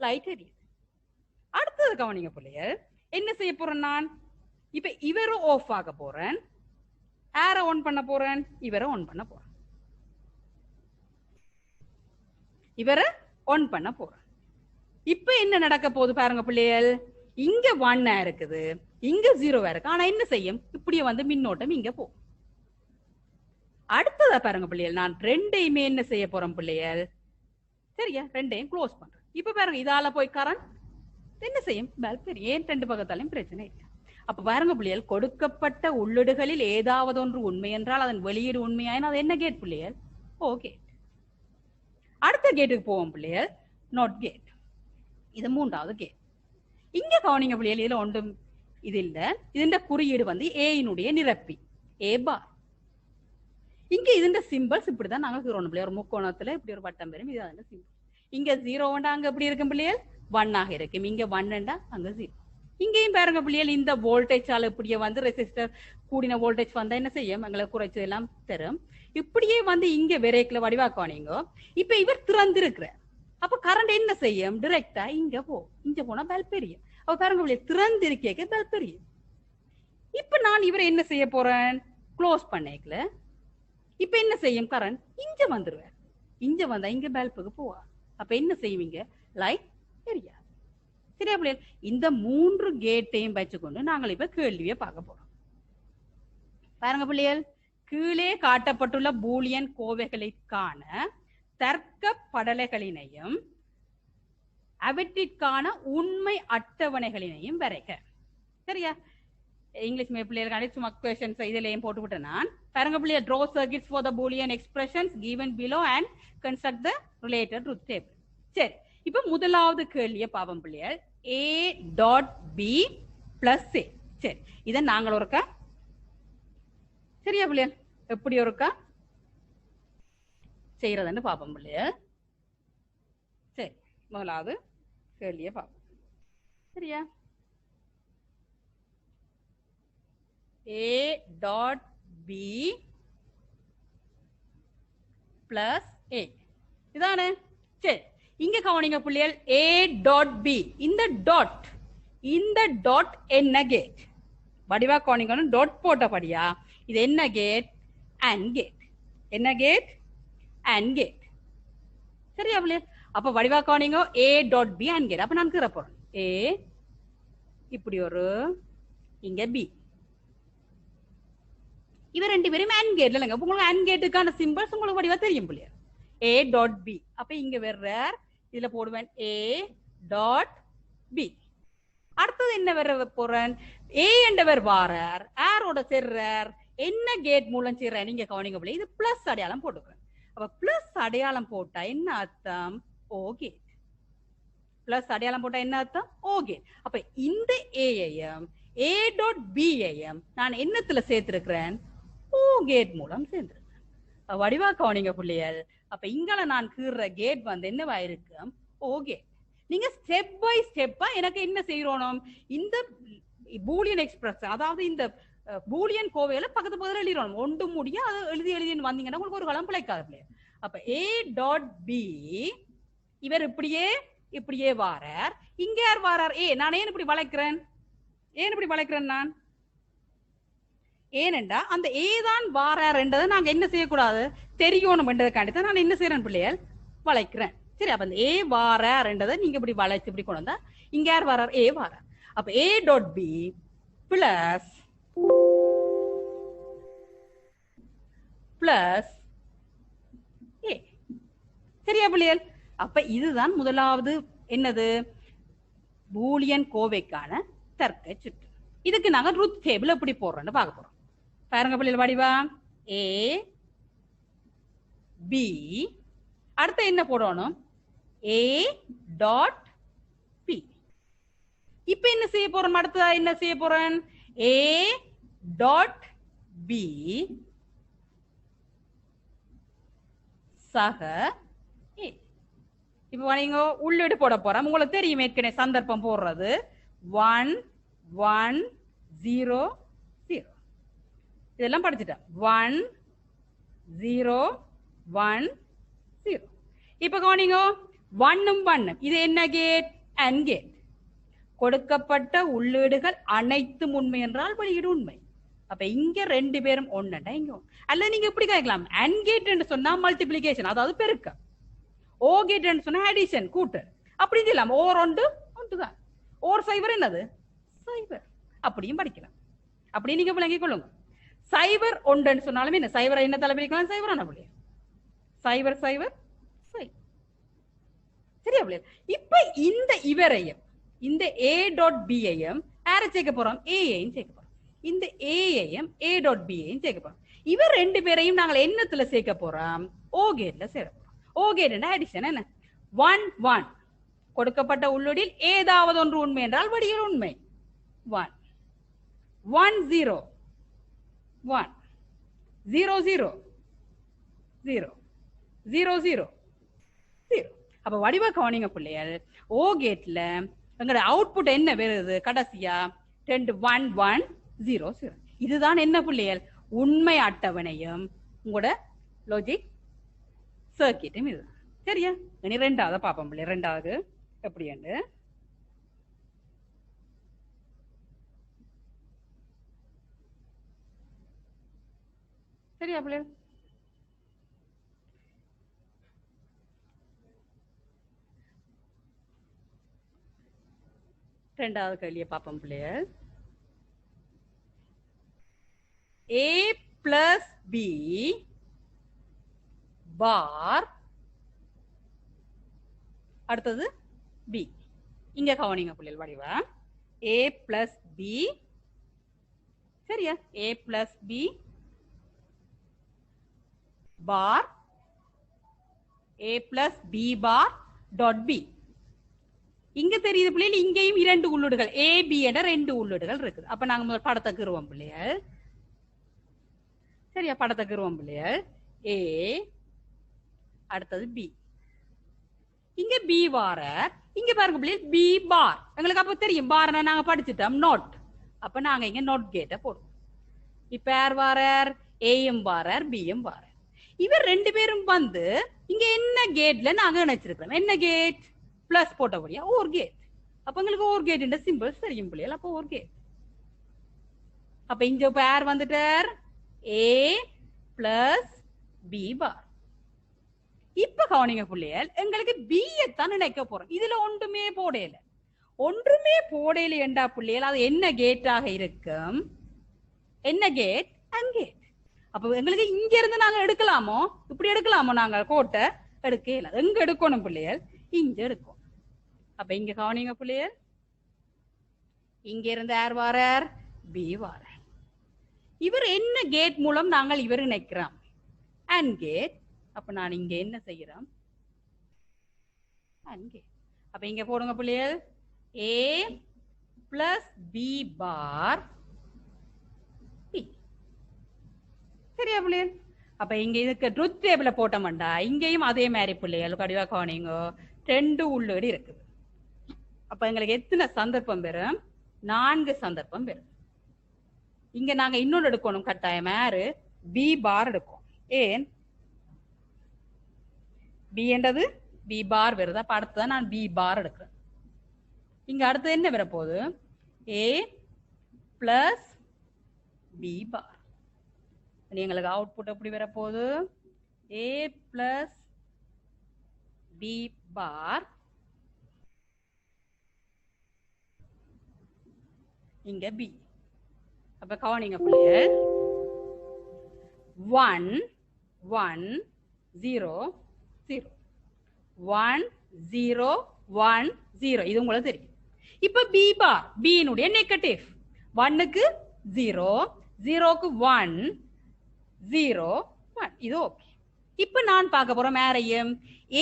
லைட் எரியுது. அடுத்தது கவனிங்க பிள்ளைகள், என்ன செய்ய போறேன்? நான் இப்ப இவரை ஆஃப் ஆக போறேன். யார ஆன் பண்ண போறேன்? இவரை ஆன் பண்ண போறேன். இவரை ஆன் பண்ண போறேன். இப்ப என்ன நடக்க போகுது பாருங்க பிள்ளைகள், இங்க 1 இருக்குது, இங்க 0 இருக்கு. ஆனா என்ன செய்யும்? இப்படியே வந்து மின்னோட்டம் இங்க போகும். அடுத்ததா பாருங்க பிள்ளைகள், நான் 2யுமே என்ன செய்ய போறேன் பிள்ளைகள்? சரியா? 2யும் க்ளோஸ் பண்றேன். இப்ப பாருங்க, இதால போய் கரண்ட் என்ன செய்யும்? பல்ப் ஏன் 2 பக்கத்தாலையும் பிரச்சனை இல்லை. அப்ப பாருங்க பிள்ளைகள், கொடுக்கப்பட்ட உள்ளீடுகளில் ஏதாவது ஒன்று உண்மை என்றால் அதன் வெளியீடு உண்மையாயின் அது என்ன கேட் பிள்ளைகள்? ஓ கேட். அடுத்த கேட்டுக்கு போவோம் பிள்ளைகள், நாட் கேட். இது 3வது கேட். இங்க கவனிங்க பிள்ளைகள், இதுல ஒன்றும் இது இல்ல. இதுண்ட குறியீடு வந்து ஏயினுடைய நிரப்பி, ஏ பார். இங்க இதுண்ட சிம்பிள்ஸ் இப்படிதான் நாங்க சொல்றோம் பிள்ளைகள். ஒரு முக்கோணத்துல இப்படி ஒரு வட்டம் பெறும், இதுதான் சிம்பிள். இங்க 0 அங்க எப்படி இருக்கும் பிள்ளைகள்? 1 ஆக இருக்கும். இங்க 1 அங்க 0. இங்கேயும் பாருங்க பிள்ளைகள், இந்த வோல்டேஜால இப்படியே வந்து ரெசிஸ்டர் கூடின வோல்டேஜ் வந்தா என்ன செய்யும்? எங்களுக்கு குறைச்சு எல்லாம் தரும். இப்படியே வந்து இங்க விரைக்குல வடிவாக்குவானீங்க. இப்ப இவர் திறந்து இருக்கிற, அப்ப கரண்ட் என்ன செய்யும்? டிரெக்டா இங்க இங்க போனா பல்ப் எரியும். அப்ப பாருங்க பிள்ளைகள், திறந்து இருக்க பல்ப் எரியும். இப்ப நான் இவரை என்ன செய்ய போறேன்? க்ளோஸ் பண்ணிக்கல. இப்ப என்ன செய்யும்? கரண்ட் இங்க வந்துருவார். இங்க வந்தா இங்க பல்புக்கு போவா. அப்ப என்ன செய்வீங்க? லைட் எரியாது. சரியா பிள்ளைகள்? இந்த 3 கேட்டையும் வச்சுக்கொண்டு நாங்கள் இப்ப கேள்வியை பார்க்க போறோம். பாருங்க பிள்ளைகள், கீழே காட்டப்பட்டுள்ள பூலியன் கோவைகளுக்கான தர்க்க படலைகளினையும் அவற்றிற்கான உண்மை அட்டவணைகளினையும் வரைக. சரியா? இங்கிலீஷ் பிள்ளைகளுக்கான சும்மா क्वेश्चंस இதிலேயும் போட்டு விட்டேன் நான். பாருங்க பிள்ளைகள், draw circuits for the boolean expressions given below and construct the related truth table. சரி, இப்ப முதலாவது கேள்வியை பாவம் பிள்ளைகள் a dot b plus a. சரி, இதை நாங்கள் ஒருக்கா சரியா பிள்ளைகள் எப்படி ஒருக்கா செய்யறதுன்னு பாப்போம் பிள்ளைகள். சரி, முதலாவது கேள்வியை பாப்போம். சரியா, a dot b plus a இதானே. சரி, இங்க கவனிங்க பிள்ளைகள் a டாட் b. இந்த டாட் என்ன கேட்? வடிவா கவனிக்கணும். டாட் போட்டபடியா இது என்ன கேட்? And gate. என்ன கேட்? And gate. சரியா பிள்ளைகள்? அப்ப வடிவா கவனிங்க a dot b and gate. அப்ப நான் கீற போறேன் a இப்படி ஒரு இங்க b. இவ ரெண்டு பேரும் அண்ட் கேட்ல இல்லைங்க. உங்களுக்கு அண்ட் கேட்டுக்கான சிம்பிள்ஸ் உங்களுக்கு வடிவா தெரியும் பிள்ளைகள். a dot b. அப்ப இங்க வேற இதுல போடுவேன் a டாட் b. அடுத்தது என்ன வேற போறேன்? a என்றவர் வாரார், ஆரோட சேர்றார், என்ன கேட் மூலம் சேர்ற நீங்க கவனிங்க பிள்ளை. இது பிளஸ் அடையாளம் போட்டுக்கிறேன். அப்ப பிளஸ் அடையாளம் போட்டா என்ன அர்த்தம்? Or gate. பிளஸ் அடையாளம் போட்டா என்ன அர்த்தம்? Or gate. அப்ப இந்த ஏஐஎம் a டாட் b ஐஎம் நான் என்னத்துல சேர்த்திருக்கிறேன்? ஓ கேட் மூலம் சேர்ந்திருக்கிறேன். வடிவா கவனிங்க பிள்ளைகள். அப்ப இங்கால நான் கீற கேட் வந்து என்னவா இருக்கும்? ஓ கேட். நீங்க ஸ்டெப் பை ஸ்டெப்பா எனக்கு என்ன செய்யறோம்? இந்த பூலியன் எக்ஸ்பிரஸ், அதாவது இந்த பூலியன் கோவையில பக்கத்து பக்கத்துல எழுதிடணும். ஒன்று முடிய அதை எழுதி வந்தீங்கன்னா உங்களுக்கு ஒரு களம் பிழைக்காது. அப்ப a டாட் b இவர் இப்படியே வாரார். இங்க யார் வாரார்? ஏ. நான் ஏன் இப்படி வளைக்கிறேன்? நான் ஏனெண்டா அந்த ஏ தான் வாரார் என்றதை நாங்க என்ன செய்யக்கூடாது? தெரியணும் என்றதுக்காண்டி தான் நான் என்ன செய்யறேன் பிள்ளைகள்? வளைக்கிறேன். சரி, அப்ப அந்த ஏ வாரார் என்றதை நீங்க இப்படி வளைச்சு இப்படி கொண்டு வந்தா இங்க யார் வாரார்? ஏ வாரார். அப்ப a dot b plus a. சரியா பிள்ளைகள்? அப்ப இதுதான் முதலாவது என்னது? பூலியன் கோவைக்கான தர்க்க சுற்று. இதுக்கு நாங்க ட்ரூத் டேபிள் எப்படி போடுறோம்னு பார்க்க போறோம். பாருங்க பிள்ளைகள் வடிவா a b. அடுத்து என்ன போடணும்? a dot p. இப்ப என்ன செய்ய போறோம்? அடுத்ததா என்ன செய்ய போறேன்? a டாட் b சக a. இப்ப நீங்க உள்ளீடு போட போறோம். உங்களுக்கு தெரியும் ஏற்கனவே சந்தர்ப்பம் போடுறது 1 1 0 0. இதெல்லாம் படிச்சுட்டேன். 1 0 1 0. இப்ப கவனிங்க 1 1. இது என்ன கேட்? And gate. கொடுக்கப்பட்ட உள்ளீடுகள் அனைத்தும் உண்மை என்றால் வெளியீடு உண்மை. அப்ப இங்க ரெண்டு பேரும் ஒன்னுண்டா இங்க அல்ல. நீங்க எப்படி கேட்கலாம்? அண்ட் கேட் என்று சொன்னா மல்டிபிளிகேஷன், அதாவது பெருக்கம். ஓ கேட் என்று சொன்னா அடிஷன், கூட்டு. அப்படி சொல்லலாம். ஓர் ஒன்று ஒன்றுதான். ஓர் சைவர் என்னது? சைவர். அப்படியும் படிக்கலாம். அப்படி நீங்க விளங்கிக் கொள்ளுங்க. சைவர் ஒன்றுன்னு சொன்னாலுமே என்ன சைவரை என்ன தலைப்பிடிக்கலாம்? சைவரான பிள்ளைய சைவர் சைவர் சை. சரியா பிள்ளைய? இப்ப இந்த இவரையும் இந்த a டாட் b ஐயும் யாரை சேர்க்க போறோம்? a ஐயும் சேர்க்க போறோம். இந்த a ஐயும் a டாட் b ஐயும் சேர்க்க போறோம். இவர் ரெண்டு பேரையும் நாங்கள் என்னத்துல சேர்க்க போறோம்? ஓ கேட்ல சேர்க்க போறோம். ஓ கேட் அடிஷன் என்ன? 1 1. கொடுக்கப்பட்ட உள்ளீடில் ஏதாவது ஒன்று உண்மை என்றால் வடிவில் உண்மை. 1 1 0 1 0 0 0 0 0 0. அப்ப வடிவ கவனிங்க பிள்ளைகள். ஓ கேட்ல எங்களோட அவுட்புட் என்ன வருது? கடைசியா 2 1 1 0 0. இதுதான் என்ன பிள்ளைகள்? உண்மை அட்டவணையும் உங்களோட லாஜிக் சர்க்கிட்டும் இது. சரியா? இனி ரெண்டாவது பாப்போம் பிள்ளை. ரெண்டாவது எப்படி என்று சரியா பிள்ளை? ரெண்டாவது கேள்வியை பார்ப்போம் பிள்ளைகள். a plus b பார் அடுத்தது b. இங்க கவனிங்க பிள்ளைகள் வடிவா a plus b. சரியா? a plus b bar a plus b bar dot b. இங்க தெரியுது பிள்ளைகள், இங்கேயும் 2 உள்ளீடுகள் ஏ பி என்ற 2 உள்ளீடுகள் இருக்குது. அப்ப நாங்க முதல் படத்தை கீறுவோம் பிள்ளைகள். சரியா, படத்தை கீறுவோம் பிள்ளைகள். ஏ, அடுத்தது பி. இங்க பி வார, இங்க பாருங்க பிள்ளைகள் பி பார். எங்களுக்கு அப்ப தெரியும் பார் நாங்க படிச்சுட்டோம் நோட். அப்ப நாங்க இங்க நோட் கேட்ட போடுவோம். இப்ப யார் வாரர்? ஏயும் வாரர், பியும் வாரர். இவர் 2 பேரும் வந்து இங்க என்ன கேட்ல நாங்க நினைச்சிருக்கோம்? என்ன கேட்? பிளஸ் போட்டபடியா ஓர் கேட். அப்ப எங்களுக்கு ஓர் கேட் சிம்பிள்ஸ் தெரியும் பிள்ளைகள். அப்ப ஓர் கேட். அப்ப இங்க பேர் வந்துட்டார் ஏ பிளஸ் பி பார். இப்ப கவனிங்க பிள்ளைகள், எங்களுக்கு பி தான் நினைக்க போறோம். இதுல ஒன்றுமே போடையில, ஒன்றுமே போடையில என்றா பிள்ளைகள் அது என்ன கேட்டாக இருக்கும்? என்ன கேட்? அங்கேட். அப்ப எங்களுக்கு இங்க இருந்து நாங்க எடுக்கலாமோ? இப்படி எடுக்கலாமோ? நாங்க கோட்டை எடுக்கல. எங்க எடுக்கணும் பிள்ளைகள்? இங்க எடுக்கும். அப்ப இங்க கவனிங்க பிள்ளைகள், இங்க இருந்து யார் வாரர்? பி வாரர். இவர் என்ன கேட் மூலம் நாங்கள் இவர் நினைக்கிறோம்? And gate. அப்ப நான் இங்க என்ன செய்யறோம்? And gate. அப்ப இங்க போடுங்க பிள்ளைகள், A plus B bar B. சரியா பிள்ளைகள்? அப்ப இங்க இதுக்கு ட்ரூத் டேபிள போட்டோம்டா, இங்கேயும் அதே மாதிரி பிள்ளைகள் கடிவா கவனிங்க, 2 உள்ளீடு இருக்குது. அப்ப எங்களுக்கு எத்தனை சந்தர்ப்பம் பெறும்? 4 சந்தர்ப்பம் பெறும். இங்க நாங்க இன்னொன்று எடுக்கணும் கட்டாயம். யாரு? பி பார் எடுக்கும். ஏன்? பி என்றது பி பார் வருது. அப்ப அடுத்ததான் நான் பி பார் எடுக்கிறேன். இங்க அடுத்தது என்ன வர போகுது? ஏ பிளஸ் பி பார். எங்களுக்கு அவுட்புட் எப்படி வர போகுது? ஏ பிளஸ் பி பார், இங்க பி. அப்ப கவனிங்க பிள்ளைகள், 1 1 0 0 1 0 1 0. இது உங்களுக்கு தெரியும். இப்ப பி பார், பியினுடைய நெகட்டிவ். 1க்கு 0, 0க்கு 1, 0 1. இது ஓகே. இப்ப நான் பார்க்க போறோம் யாரையும்?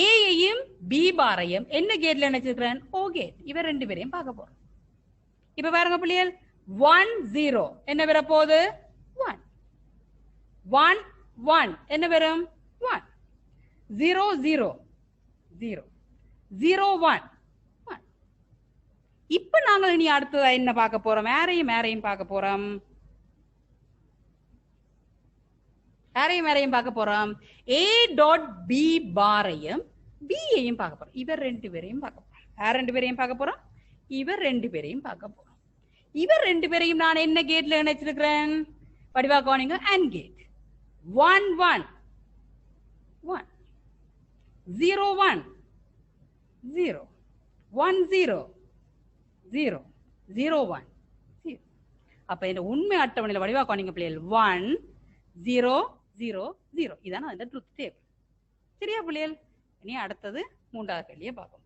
ஏயையும் பி பாரையும் என்ன கேட்ல நினைச்சிருக்கிறேன்? ஓ கேட். இவர் 2 பேரையும் பார்க்க போறோம். இப்ப பாருங்க பிள்ளைகள், 1 0 என்ன வர போகுது? 1 1 1 என்ன வரும்? 1 0 0 0 0 1 1. இப்ப நாங்கள் இனி அடுத்து என்ன பார்க்க போறோம்? யாரையும் பார்க்க போறோம். யாரையும் பார்க்க போறோம்? ஏ டாட் பி பாரையும் பியையும் பார்க்க போறோம். இவர் 2 பேரையும் பார்க்க போறோம். யார் 2 பேரையும் பார்க்க போறோம்? இவர் 2 பேரையும் பார்க்க போறோம். இவர் 2 பேரையும் நான் என்ன கேட்ல நினைச்சிருக்கிறேன்? படிவா கவனிங்க, அண்ட் கேட். 1 1 1 0 1 0 1 0 0 0 1 0. அப்ப இந்த உண்மை அட்டவணையில வடிவா கவனிங்க பிள்ளைகள், 1 0 0 0. இதான அந்த ட்ரூத் டேபிள். சரியா பிள்ளைகள்? இனி அடுத்தது 3வது கேள்வியை பார்ப்போம்.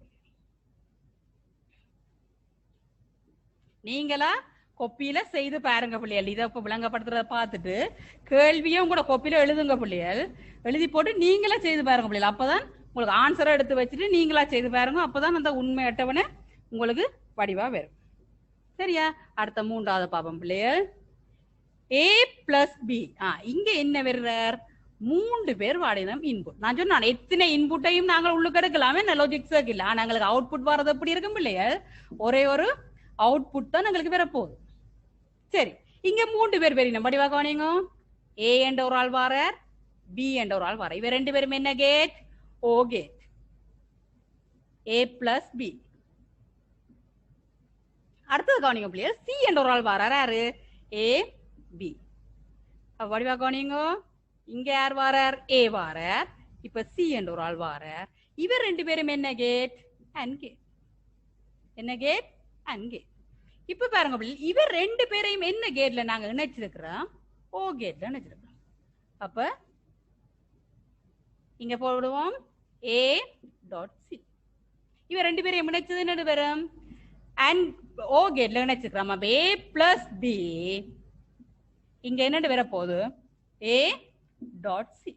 நீங்களா கொப்பியில செய்து பாருங்க பிள்ளைகள். இதை இப்ப விளங்கப்படுத்துறத பார்த்துட்டு கேள்வியும் கூட கொப்பியில எழுதுங்க பிள்ளைகள். எழுதி போட்டு நீங்களா செய்து பாருங்க பிள்ளைகள். அப்பதான் உங்களுக்கு ஆன்சரை எடுத்து வச்சுட்டு நீங்களா செய்து பாருங்க. அப்பதான் அந்த உண்மை அட்டவணை உங்களுக்கு வடிவா வரும். சரியா? அடுத்த 3வது பாப்போம் பிள்ளைகள். A plus B. இங்க என்ன வர்றார்? 3 பேர் வாடினம் இன்புட். நான் சொன்னேன் எத்தனை இன்புட்டையும் நாங்கள் உள்ளுக்கு எடுக்கலாமே, லாஜிக் சர்க்கிள். ஆனா எங்களுக்கு அவுட்புட் வர்றது எப்படி இருக்கும் பிள்ளைகள்? ஒரே ஒரு அவுட்புட் தான் எங்களுக்கு வரப்போகுது. சரி, இங்க 3 பேர் பெரியணும். படிவா கவனிங்க, ஏ என்ற ஒரு ஆள் வாரார், பி என்ற ஒரு ஆள் வாரார். இவர் 2 பேரும் என்ன gate? Or gate. A plus B. அடுத்தது கவனிங்க பிள்ளைகள், சி என்ற ஒரு ஆள் வாரார். யாரு? ஏ பி. வடிவா கவனிங்க, இங்க யார் வாரார்? ஏ வாரார். இப்ப சி என்ற ஒரு ஆள் வாரார். இவர் 2 பேரும் என்ன கேட்? And gate. என்ன கேட்? And gate. இப்ப பாருங்க பிள்ளைகள், இவர் 2 பேரையும் என்ன கேட்ல நாங்க இணைச்சிருக்கிறோம்? ஓ கேட்ல இணைச்சிருக்கிறோம். அப்ப இங்க போடுவோம் ஏ டாட் சி. இவர் 2 பேரையும் இணைச்சது என்ன வரும்? அண்ட் ஓ கேட்ல இணைச்சிருக்கிறோம். அப்ப ஏ பிளஸ் பி இங்க என்ன வர போகுது? ஏ டாட் சி.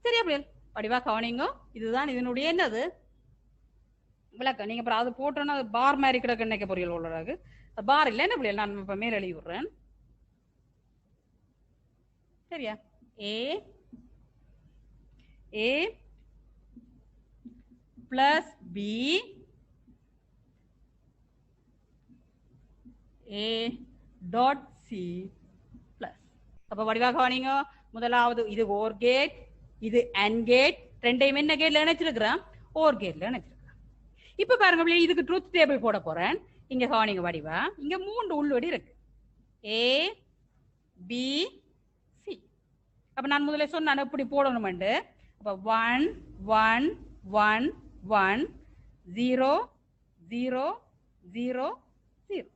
சரியா பிள்ளைகள்? படிவா கவனிங்க, இதுதான் இதனுடைய என்னது விளக்கம் நீங்க அப்புறம் அது போட்டோன்னா அது பார் மாதிரி கிடக்கு நினைக்க பொரியல் உள்ளது பார் இல்லை என்ன புரியல நான் இப்ப மேல எழுதி விடுறேன் சரியா A A plus B A dot C plus அப்ப வடிவாக கவனிங்க முதலாவது இது ஓர் கேட் இது அண்ட் கேட் ரெண்டையும் என்ன கேட்ல இணைச்சிருக்கிறேன் ஓர் கேட்ல இணைச்சிருக்கிறேன் இப்ப பாருங்க இதுக்கு ட்ரூத் டேபிள் போட போறேன் இங்க கவனிங்க வடிவா இங்க 3 உள்வடி இருக்கு ஏ பி சி அப்ப நான் முதல்ல சொன்ன இப்படி போடணும்ண்டு அப்ப 1 1 1 1 0 0 0 0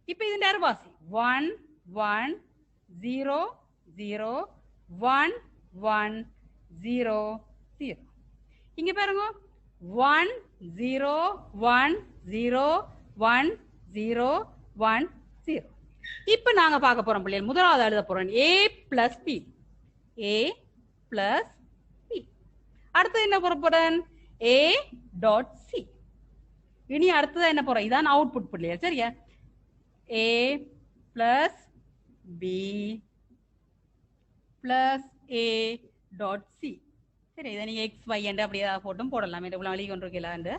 இப்ப இது நேர்வாசி 1 1 0 0 1 1 0 0 இங்க பாருங்க 1 0 1 0 1 0 1 0 இப்ப நாங்க பார்க்க போறோம் பிள்ளைகள் முதலாவது எழுத போறோம் a plus b a plus b அடுத்து என்ன போற போறேன் a dot c இனி அடுத்தது என்ன போறோம் இதான் அவுட்புட் பிள்ளைகள் சரியா a plus b plus a dot c சரி இதை நீங்க எக்ஸ் ஒய் என்று அப்படியே போட்டும் போடலாம் இவ்வளவு வழி கொண்டிருக்கலான்னு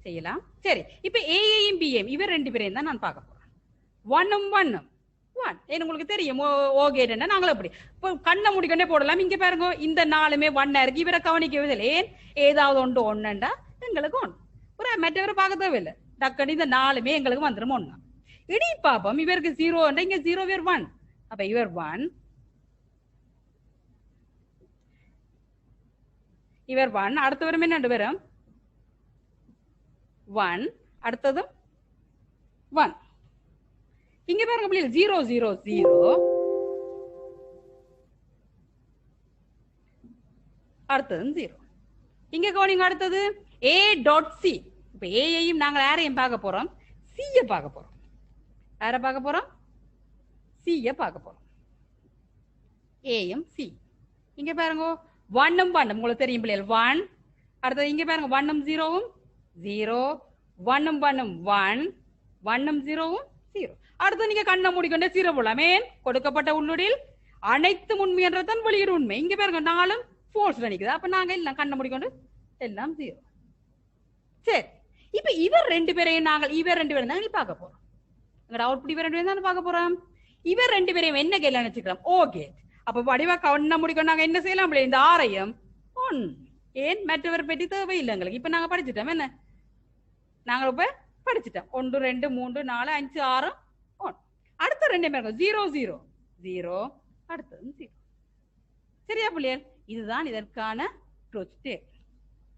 செய்யலாம் சரி இப்ப ஏயும் பிஏயும் இவர் ரெண்டு பேரையும் தான் நான் பார்க்க போறேன் ஒன்னும் ஒன்னும் ஒன் உங்களுக்கு தெரியும் ஓ கேட்னா நாங்களும் அப்படி இப்போ கண்ணை முடிக்கொண்டே போடலாம் இங்க பாருங்க இந்த நாளுமே ஒன்னா இருக்கு இவரை கவனிக்கவே ஏன் ஏதாவது ஒன்று ஒன்னுண்டா எங்களுக்கு ஒன்று ஒரு மற்றவரை பார்க்க தேவையில்லை டக்குனு இந்த நாளுமே எங்களுக்கு வந்துடும் ஒன்னா இடி பாப்போம் இவருக்கு 0 இங்க 0 இவர் 1 அப்ப இவர் 1 இவர் 1 அடுத்தவரும் என்ன ரெண்டு பேரும் 1 அடுத்ததும் 1 இங்க பாருங்க பிள்ளைகள் 0 0 0 அடுத்ததும் 0 இங்க கவனிங்க அடுத்தது a டாட் சி இப்ப ஏயையும் நாங்கள் யாரையும் பார்க்க போறோம் சியை பார்க்க போறோம் யாரை பார்க்க போறோம் சியை பார்க்க போறோம் ஏயும் சி இங்க பாருங்க 1 உங்களுக்கு தெரியும் பிள்ளைகள் 1 அடுத்தது இங்க பாருங்க 1 0 0 1 1 1 0 0 அடுத்து நீங்க கண்ணை மூடிக்கொண்டே 0 போடலாமே கொடுக்கப்பட்ட உள்ளுடில் அனைத்து உண்மை என்றதான் வெளியீடு உண்மை இங்க பாருங்க நாலும் ஃபோர்ஸ்ல நிக்குது அப்ப நாங்க எல்லாம் கண்ணை மூடிக்கொண்டு எல்லாம் 0 சரி இப்ப இவர் ரெண்டு பேரையும் நாங்கள் இவர் ரெண்டு பேரும் தான் பார்க்க போறோம் எங்கட அவுட்புட் இவர் ரெண்டு பேரும் தான் பார்க்க போறோம் இவர் ரெண்டு பேரையும் என்ன கேள்வி நினைச்சுக்கிறோம் ஓ கேட் அப்ப வடிவா கண்ணை முடிக்கொண்டு நாங்க என்ன செய்யலாம் இந்த ஆரையும் ஒன் ஏன் மற்றவர் பற்றி தேவையில்லை எங்களுக்கு இப்ப நாங்க படிச்சுட்டோம் என்ன நாங்க இப்ப படிச்சுட்டோம் 1 2 3 4 5 6 1 அடுத்த ரெண்டு பேருங்க 0 0 0 அடுத்தது 0 சரியா பிள்ளையர் இதுதான் இதற்கான ட்ரூத் டேபிள்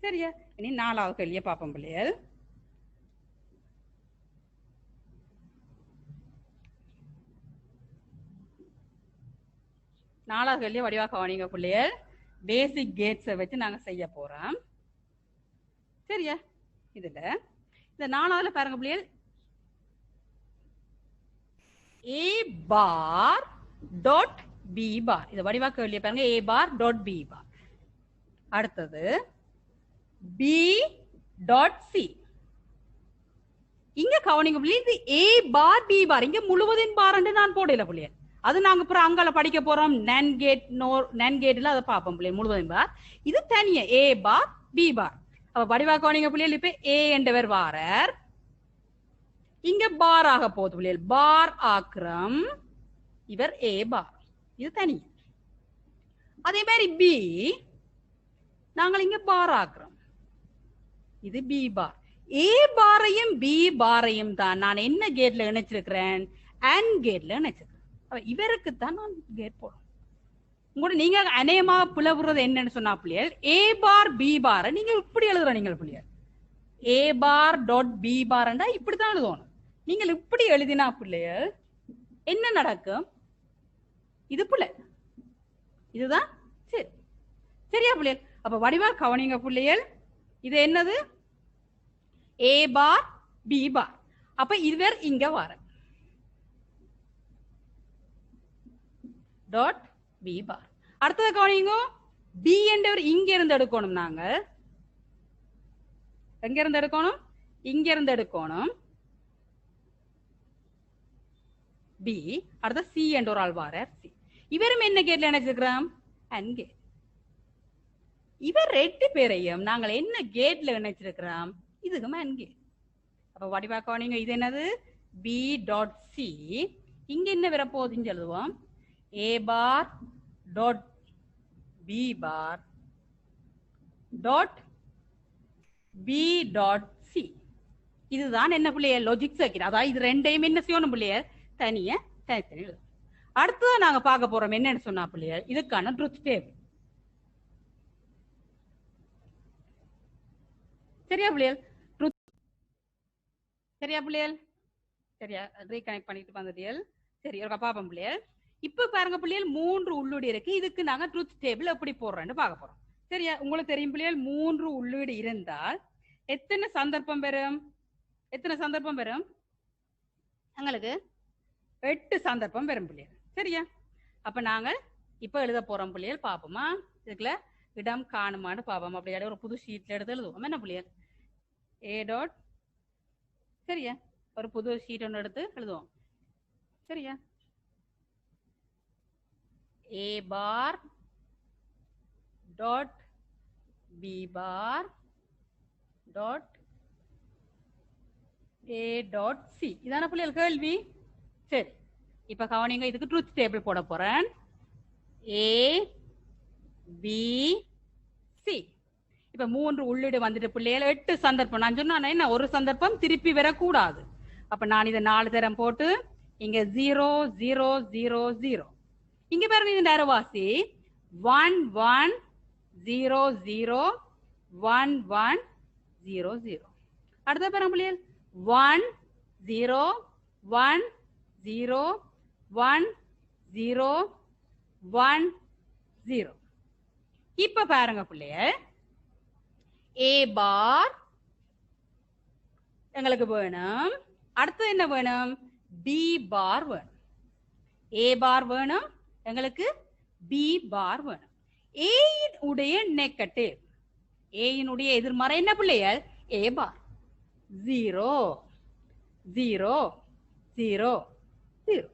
சரியா இனி 4வது கேள்வியை பார்ப்போம் பிள்ளையர் நாலாவது கேள்வியை வடிவாக கவனிங்க பிள்ளையர் பேசிக் கேட்ஸை வச்சு நாங்க செய்ய போறோம் சரியா இதுல இந்த 4வதுல பாருங்க பிள்ளையர் a bar dot b bar இத வடிவா கேள்வியை பாருங்க a bar dot b bar அடுத்தது b dot c இங்க கவனிங்க பிள்ளையர் இது a bar b bar இங்க முழுவதின் பார் என்று நான் போடல பிள்ளையர் அது நாங்க அப்புறம் அங்கால படிக்க போறோம் NAND கேட்ல அதை பார்ப்போம் பிள்ளை முழுவதும் பார் இது தனியா a bar b bar அப்ப வடிவா கவனிங்க பிள்ளைகள் இப்ப a என்றவர் வாரர் இங்க பார் ஆக போகுது பிள்ளைகள் பார் ஆக்கிரம் இவர் a பார் இது தனியா அதே மாதிரி b நாங்கள் இங்க பார் ஆக்குறோம் இது b பார் a பாரையும் b பாரையும் தான் நான் என்ன கேட்ல இணைச்சிருக்கிறேன் AND கேட்ல இணைச்சிருக்கிறேன் இவருக்கு தான் நான் கேட் போடும் உங்களோட நீங்க அநேகமா புலவுறது என்னன்னு சொன்னா பிள்ளைகள் a பார் b பார் நீங்க இப்படி எழுதுற நீங்கள் பிள்ளைகள் a பார் டாட் b பார்ண்டா இப்படித்தான் எழுதணும் நீங்கள் இப்படி எழுதினா பிள்ளைகள் என்ன நடக்கும் இது பிள்ளை இதுதான் சரி சரியா பிள்ளைகள் அப்ப வடிவா கவனிங்க பிள்ளைகள் இது என்னது a பார் b பார் அப்ப இவர் இங்க வர டாட் b பார் அடுத்தது கவனிங்க b என்றவர் இங்க இருந்து எடுக்கணும் நாங்க எங்க இருந்து எடுக்கணும்? இங்க இருந்து எடுக்கணும் பி. அடுத்த சி என்ற ஒரு ஆள் வாரார் சி. இவரும் என்ன கேட்ல இணைச்சிருக்கிறோம்? And gate. இவர் 2 பேரையும் நாங்கள் என்ன கேட்ல இணைச்சிருக்கிறோம்? இதுக்கும் அண்ட் கேட். அப்ப வடிவாக்க நீங்க இது என்னது? B dot C. இங்க என்ன வரப்போகுதுன்னு எழுதுவோம். A bar dot B bar dot B dot C. இதுதான் என்ன பிள்ளையர் லாஜிக் சர்க்கிட். அதாவது இது ரெண்டையும் என்ன செய்யணும் பிள்ளையர்? தனியா தனித்தனி எழுதணும். அடுத்ததான் நாங்க பார்க்க போறோம் என்னன்னு சொன்னா பிள்ளையர், இதுக்கான ட்ரூத் டேபிள். சரியா பிள்ளையர்? சரியா பிள்ளையர்? சரியா ரீகனெக்ட் பண்ணிட்டு வந்துட்டியல். சரி ஒரு பாப்பம் பிள்ளையர். இப்ப பாருங்க பிள்ளையர் 3 உள்ளீடு இருக்கு. இதுக்கு நாங்க ட்ரூத் டேபிள் எப்படி போடுறோம்னு பார்க்க போறோம். சரியா? உங்களுக்கு தெரியும் பிள்ளையர் 3 உள்ளீடு இருந்தால் எத்தனை சந்தர்ப்பம் வரும்? எத்தனை சந்தர்ப்பம் வரும்? எங்களுக்கு 8 சந்தர்ப்பம் வரும் பிள்ளையர். சரியா? அப்ப நாங்க இப்ப எழுத போறோம் பிள்ளையர். பாப்போமா? இதுக்குள்ள இடம் காணுமான்னு பாப்போம். அப்படியே ஒரு புது ஷீட்ல எடுத்து எழுதுவோம். என்ன பிள்ளையர்? A dot. சரியா? ஒரு புது ஷீட் ஒன்று எடுத்து எழுதுவோம். சரியா? A bar dot B bar dot A dot C. இதான பிள்ளைகள் கேள்வி. சரி இப்ப கவனிங்க, இதுக்கு ட்ரூத் டேபிள் போட போறேன். ஏ பி சி. இப்ப 3 உள்ளீடு வந்துட்டு பிள்ளைகள் 8 சந்தர்ப்பம். நான் சொன்னா என்ன, ஒரு சந்தர்ப்பம் திருப்பி வரக்கூடாது. அப்ப நான் இதை 4 தரம் போட்டு இங்க 0 0 0 0. இங்க பாருங்க இது நேரவாசி 1 1 0 0 1 1 0 0. அடுத்த பாருங்க பிள்ளைகள் 1 0 1 0 1 0 1 0. இப்ப பாருங்க பிள்ளைகள் ஏ பார் எங்களுக்கு வேணும். அடுத்து என்ன வேணும்? பி பார் வேணும். ஏ பார் வேணும் எங்களுக்கு, பி பார் வேணும். ஏ உடைய நெகட்டிவ், ஏ உடைய எதிர்மறை என்ன பிள்ளைகள்? ஏ பார். 0 0 0 0.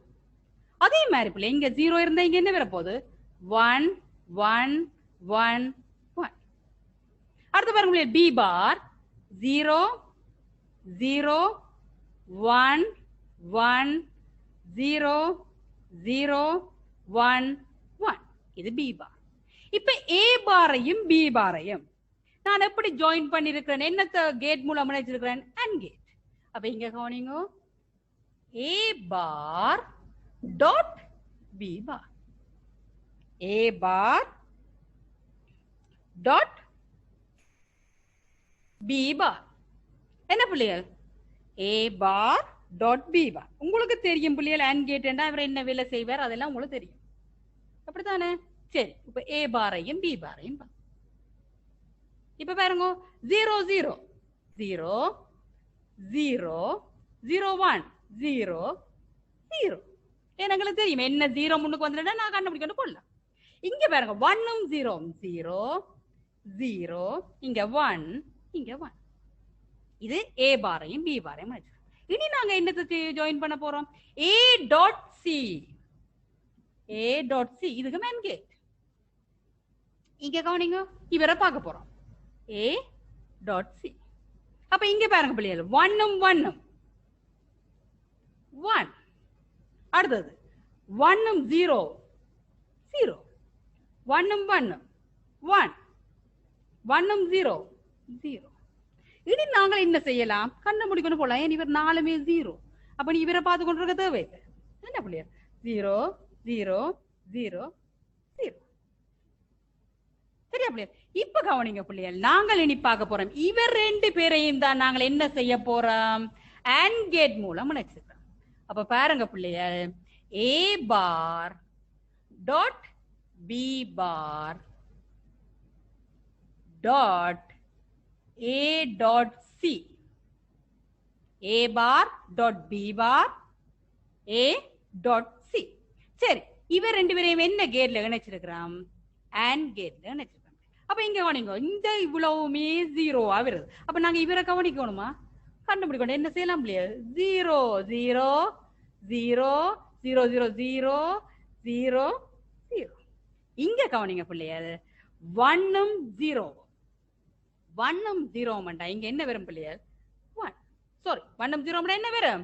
அதே மாதிரி பிள்ளை இங்க 0 இருந்தா இங்க என்ன வரப்போகுது? 1 1 1 1. அடுத்து பாருங்க பிள்ளை பி பார் 0 0 1 1 0 0 1 1. இது பி பார். இப்ப ஏ பாரையும் பி பாரையும் நான் எப்படி ஜாயின் பண்ணிருக்கிறேன்? என்னத்த கேட் மூலம் இணைச்சிருக்கிறேன்? And gate. அப்ப இங்க கவனிங்க, ஏ பார் டாட் பி பார். ஏ பார் டாட் பி பார். என்ன பிள்ளைகள்? ஏ பார் டாட் பி பார். உங்களுக்கு தெரியும் பிள்ளைகள் அண்ட் கேட் அவர் என்ன வேலை செய்வார் அதெல்லாம் உங்களுக்கு தெரியும். அப்படித்தானே? சரி இப்ப ஏ பாரையும் பி பாரையும் இப்ப பாருங்க 0 0 0 0 0 1 0 0. எனக்கு தெரியும் என்ன 0 முன்னுக்கு வந்துட்டா நான் கண்டுபிடிக்கணும் கொள்ளலாம். இங்க பாருங்க 1 0 0 0 இங்க 1 இங்க 1. இது ஏ பாரையும் பி பாரையும். இனி நாங்க என்னத்தை ஜாயின் பண்ண போறோம்? ஏ டாட் சி. ஏ டாட் சி இதுக்கு மேன் கேட். இங்க கவனிங்க, இவரை பார்க்க போறோம். ஏ டாட் சி. அப்ப இங்க பாருங்க பிள்ளைகள் 1 1 1. அடுத்தது 1 0 0 1 1 1 1 0 0. இனி நாங்கள் என்ன செய்யலாம்? கண்டுபிடிக்கணும் போலாம். ஏன் இவர் 4மே 0. அப்ப நீ இவரை பார்த்து கொண்டிருக்க தேவை என்ன பிள்ளையர்? 0 0 0 0. சரியா பிள்ளையர்? இப்ப கவனிங்க பிள்ளையர், நாங்கள் இனி பார்க்க போறோம் இவர் 2 பேரையும் தான் நாங்கள் என்ன செய்ய போறோம்? அண்ட் கேட் மூலம் இணைச்சிருக்கோம். அப்ப பாருங்க பிள்ளையர், A bar dot B bar dot A dot C. A bar dot B bar A dot C. சரி இவர் 2 பேரையும் என்ன கேட்ல இணைச்சிருக்கிறோம்? அண்ட் கேட்ல இணைச்சிருக்கோம். அப்ப இங்க கவனிங்க, இந்த இவ்வளவுமே ஜீரோவா வருது. அப்ப நாங்க இவரை கவனிக்கணுமா, கண்டுபிடிக்கணும். என்ன செய்யலாம் இல்லையா, 0 0 0 0 0 0 0 0. இங்க கவனிங்க பிள்ளையாரு, 1 0 1 0 இங்க என்ன வரும் பிள்ளையார், 1. சாரி, 1 0 என்ன வரும்,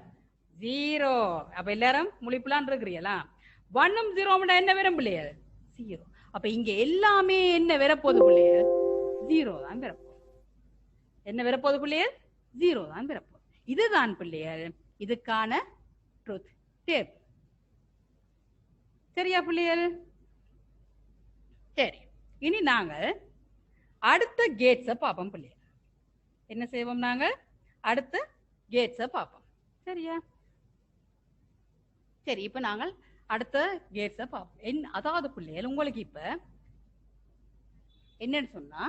0. அப்ப எல்லாரும் முழிப்புலான் இருக்கிறீங்களா, 1 0 என்ன வரும் பிள்ளையார், 0. அப்ப இங்க எல்லாமே என்ன வரப்போகுது பிள்ளையார், 0 தான் வரப்போகுது. என்ன வரப்போகுது பிள்ளையார், 0 தான் வரப்போகுது. இதுதான் பிள்ளையார் இதுக்கான ட்ரூத் டேபிள். சரியா பிள்ளையார்? சரி, இனி நாங்கள் அடுத்த கேட்ஸை பார்ப்போம் பிள்ளையார். என்ன செய்வோம், நாங்கள் அடுத்த கேட்ஸை பார்ப்போம். சரியா? சரி, இப்ப நாங்கள் அடுத்த கேட்ஸை பார்ப்போம். அதாவது பிள்ளைகள் உங்களுக்கு இப்ப என்னன்னு சொன்னா,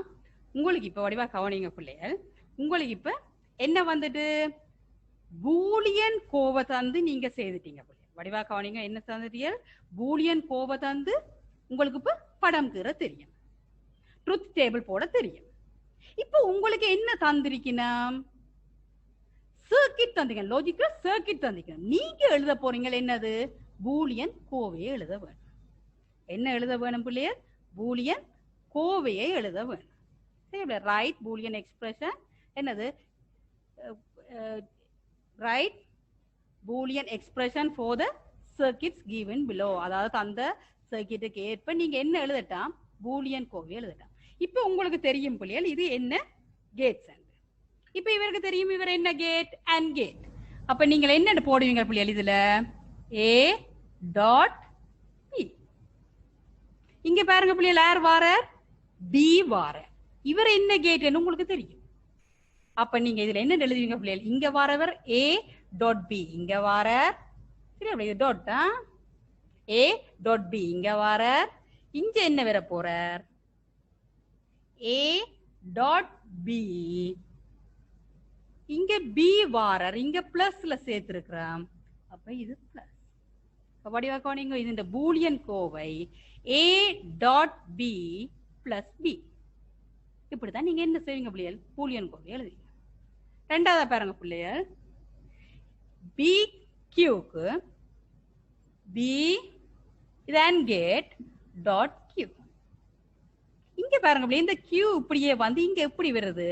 உங்களுக்கு இப்ப வடிவா கவனிங்க பிள்ளைகள், உங்களுக்கு இப்ப என்ன வந்துட்டு பூலியன் கோவை தந்து நீங்க செய்துட்டீங்க பிள்ளைகள். வடிவா கவனிங்க, என்ன தந்துட்டீங்க, பூலியன் கோவை தந்து உங்களுக்கு இப்ப படம் கீற தெரியும், ட்ரூத் டேபிள் போட தெரியும். இப்ப உங்களுக்கு என்ன தந்திருக்கணும், சர்க்கிட் தந்திக்க, லாஜிக்கல் சர்க்கிட் தந்திக்க. நீங்க எழுத போறீங்க என்னது, பூலியன் கோவையை எழுத வேணும். என்ன எழுத வேணும் பிள்ளையர், பூலியன் கோவையை எழுத வேணும். சரி, ரைட் பூலியன் எக்ஸ்பிரஷன், என்னது, right Boolean expression for the circuits given below. அதாவது அந்த சர்க்கிட்டுக்கு ஏற்ப நீங்க என்ன எழுதட்டாம், பூலியன் கோவை எழுதட்டாம். இப்ப உங்களுக்கு தெரியும் பிள்ளைகள் இது என்ன கேட்ஸ். இப்ப இவருக்கு தெரியும் இவர் என்ன கேட், அண்ட் கேட். அப்ப நீங்க என்ன போடுவீங்க பிள்ளைகள், இதுல A டாட் P. இங்க பாருங்க பிள்ளைகள், யார் வார, B வார. இவர் என்ன கேட் உங்களுக்கு தெரியும். அப்ப நீங்க இதுல என்ன எழுதுவீங்க பிள்ளைகள், இங்க வாரவர் A டாட் B, இங்க வார. சரி, இது டாட் A டாட் B இங்க வார. இங்க என்ன வர போறார், A டாட் B. இங்க B வாரர், இங்க பிளஸ்ல சேர்த்திருக்கிறோம். அப்ப இது பிளஸ். வடிவா கவனிங்க, இது இந்த Boolean Kovai A dot B plus B. இப்படிதான் நீங்க என்ன செய்வீங்க பிள்ளைகள், பூலியன் கோவை எழுதுவீங்க. ரெண்டாவது பாருங்க பிள்ளைகள், B Qக்கு B இது அண்ட் கேட் டாட் Q. இங்க பாருங்க பிள்ளை, இந்த Q இப்படியே வந்து இங்க எப்படி வருது,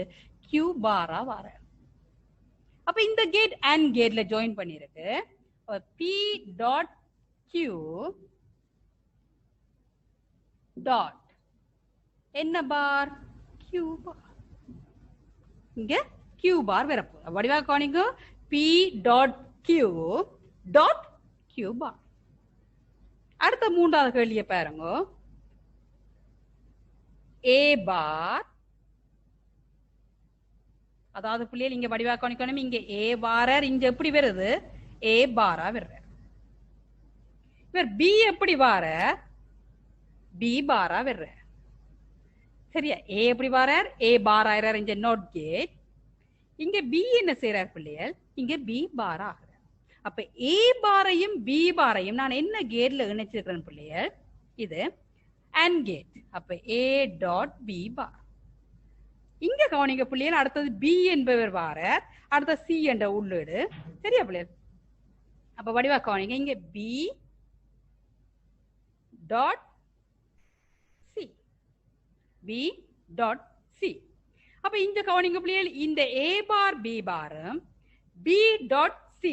Q பாரா வர. அப்ப இந்த கேட் அண்ட் கேட்ல ஜாயின் பண்ணிருக்கு. P டாட் Q டாட் என்ன பார், Q பார். இங்க Q பார் வரப்போ. வடிவா கவனிங்க, P dot Q dot Q பார். அடுத்த மூன்றாவது கேள்வியை பாருங்க, A பார். அதாவது பிள்ளைகள் இங்க வடிவா கவனிக்கணும், இங்க A பாரர், இங்க எப்படி வருது, A பாரா வருற. இவர் B எப்படி வார, B பாரா வருற. சரியா, A எப்படி வாரார், A பார் ஆகிறார், இங்க நோட் கேட். இங்க B என்ன செய்யறார் பிள்ளைகள், இங்க B பார் ஆகிறார். அப்ப A பாரையும் B பாரையும் நான் என்ன கேட்ல இணைச்சிருக்கிறேன் பிள்ளைகள், இது அண்ட் கேட். அப்ப A டாட் B பார். இங்க கவனிங்க பிள்ளைகள், அடுத்தது B என்பவர் வாரார், அடுத்த C என்ற உள்ளீடு. சரியா பிள்ளைகள்? அப்ப வடிவா கவனிங்க, இங்க B dot C, B dot C. அப்ப இந்த கவனிங்க பிள்ளைகள், இந்த A பார் B பாரும் B டாட் C,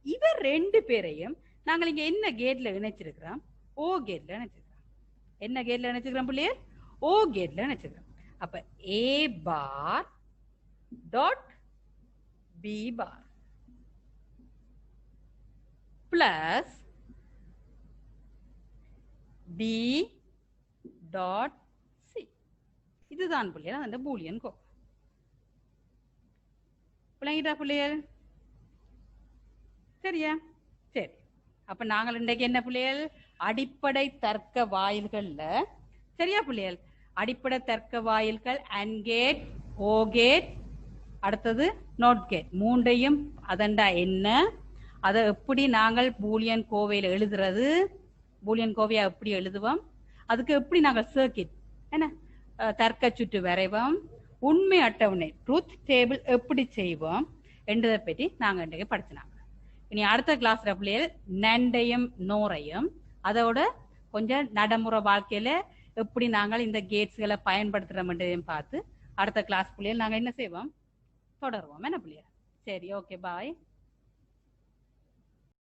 இவர் ரெண்டு பேரையும் நாங்கள் இங்க என்ன கேட்ல இணைச்சிருக்கிறோம், O கேட்ல இணைச்சிருக்கிறோம். என்ன கேட்ல இணைச்சிருக்கிறோம் பிள்ளைகள், O கேட்ல இணைச்சிருக்கிறோம். அப்ப A bar dot B bar plus B dot C. இதுதான் பிள்ளைகள் அந்த பூலியன் கோ. பிள்ளைங்கிட்டா பிள்ளைகள்? சரியா? சரி, அப்ப நாங்கள் இன்றைக்கு என்ன பிள்ளைகள், அடிப்படை தர்க்க வாயில்கள்ல, சரியா பிள்ளைகள், அடிப்படை தர்க்க வாயில்கள் அண்ட் கேட், ஓ கேட், அடுத்தது நோட் கேட், மூன்றையும் அதண்டா என்ன, அதை எப்படி நாங்கள் பூலியன் கோவையில் எழுதுறது, பூலியன் கோவையா எப்படி எழுதுவோம், அதுக்கு எப்படி நாங்கள் சர்க்கிட் என்ன தர்க்க சுற்று வரைவோம், உண்மை அட்டவணை ட்ரூத் டேபிள் எப்படி செய்வோம் என்றதை பற்றி நாங்கள் இன்றைக்கு படிச்சினாங்க. இனி அடுத்த கிளாஸ்ல பிள்ளைகள் நண்டையும் நோரையும் அதோட கொஞ்சம் நடைமுறை வாழ்க்கையில எப்படி நாங்கள் இந்த கேட்ஸ்களை பயன்படுத்துறோம்ன்றதையும் பார்த்து அடுத்த கிளாஸ் பிள்ளைகள் நாங்கள் என்ன செய்வோம் தொடருவோம். என்ன பிள்ளைகள்? சரி, ஓகே, பாய்.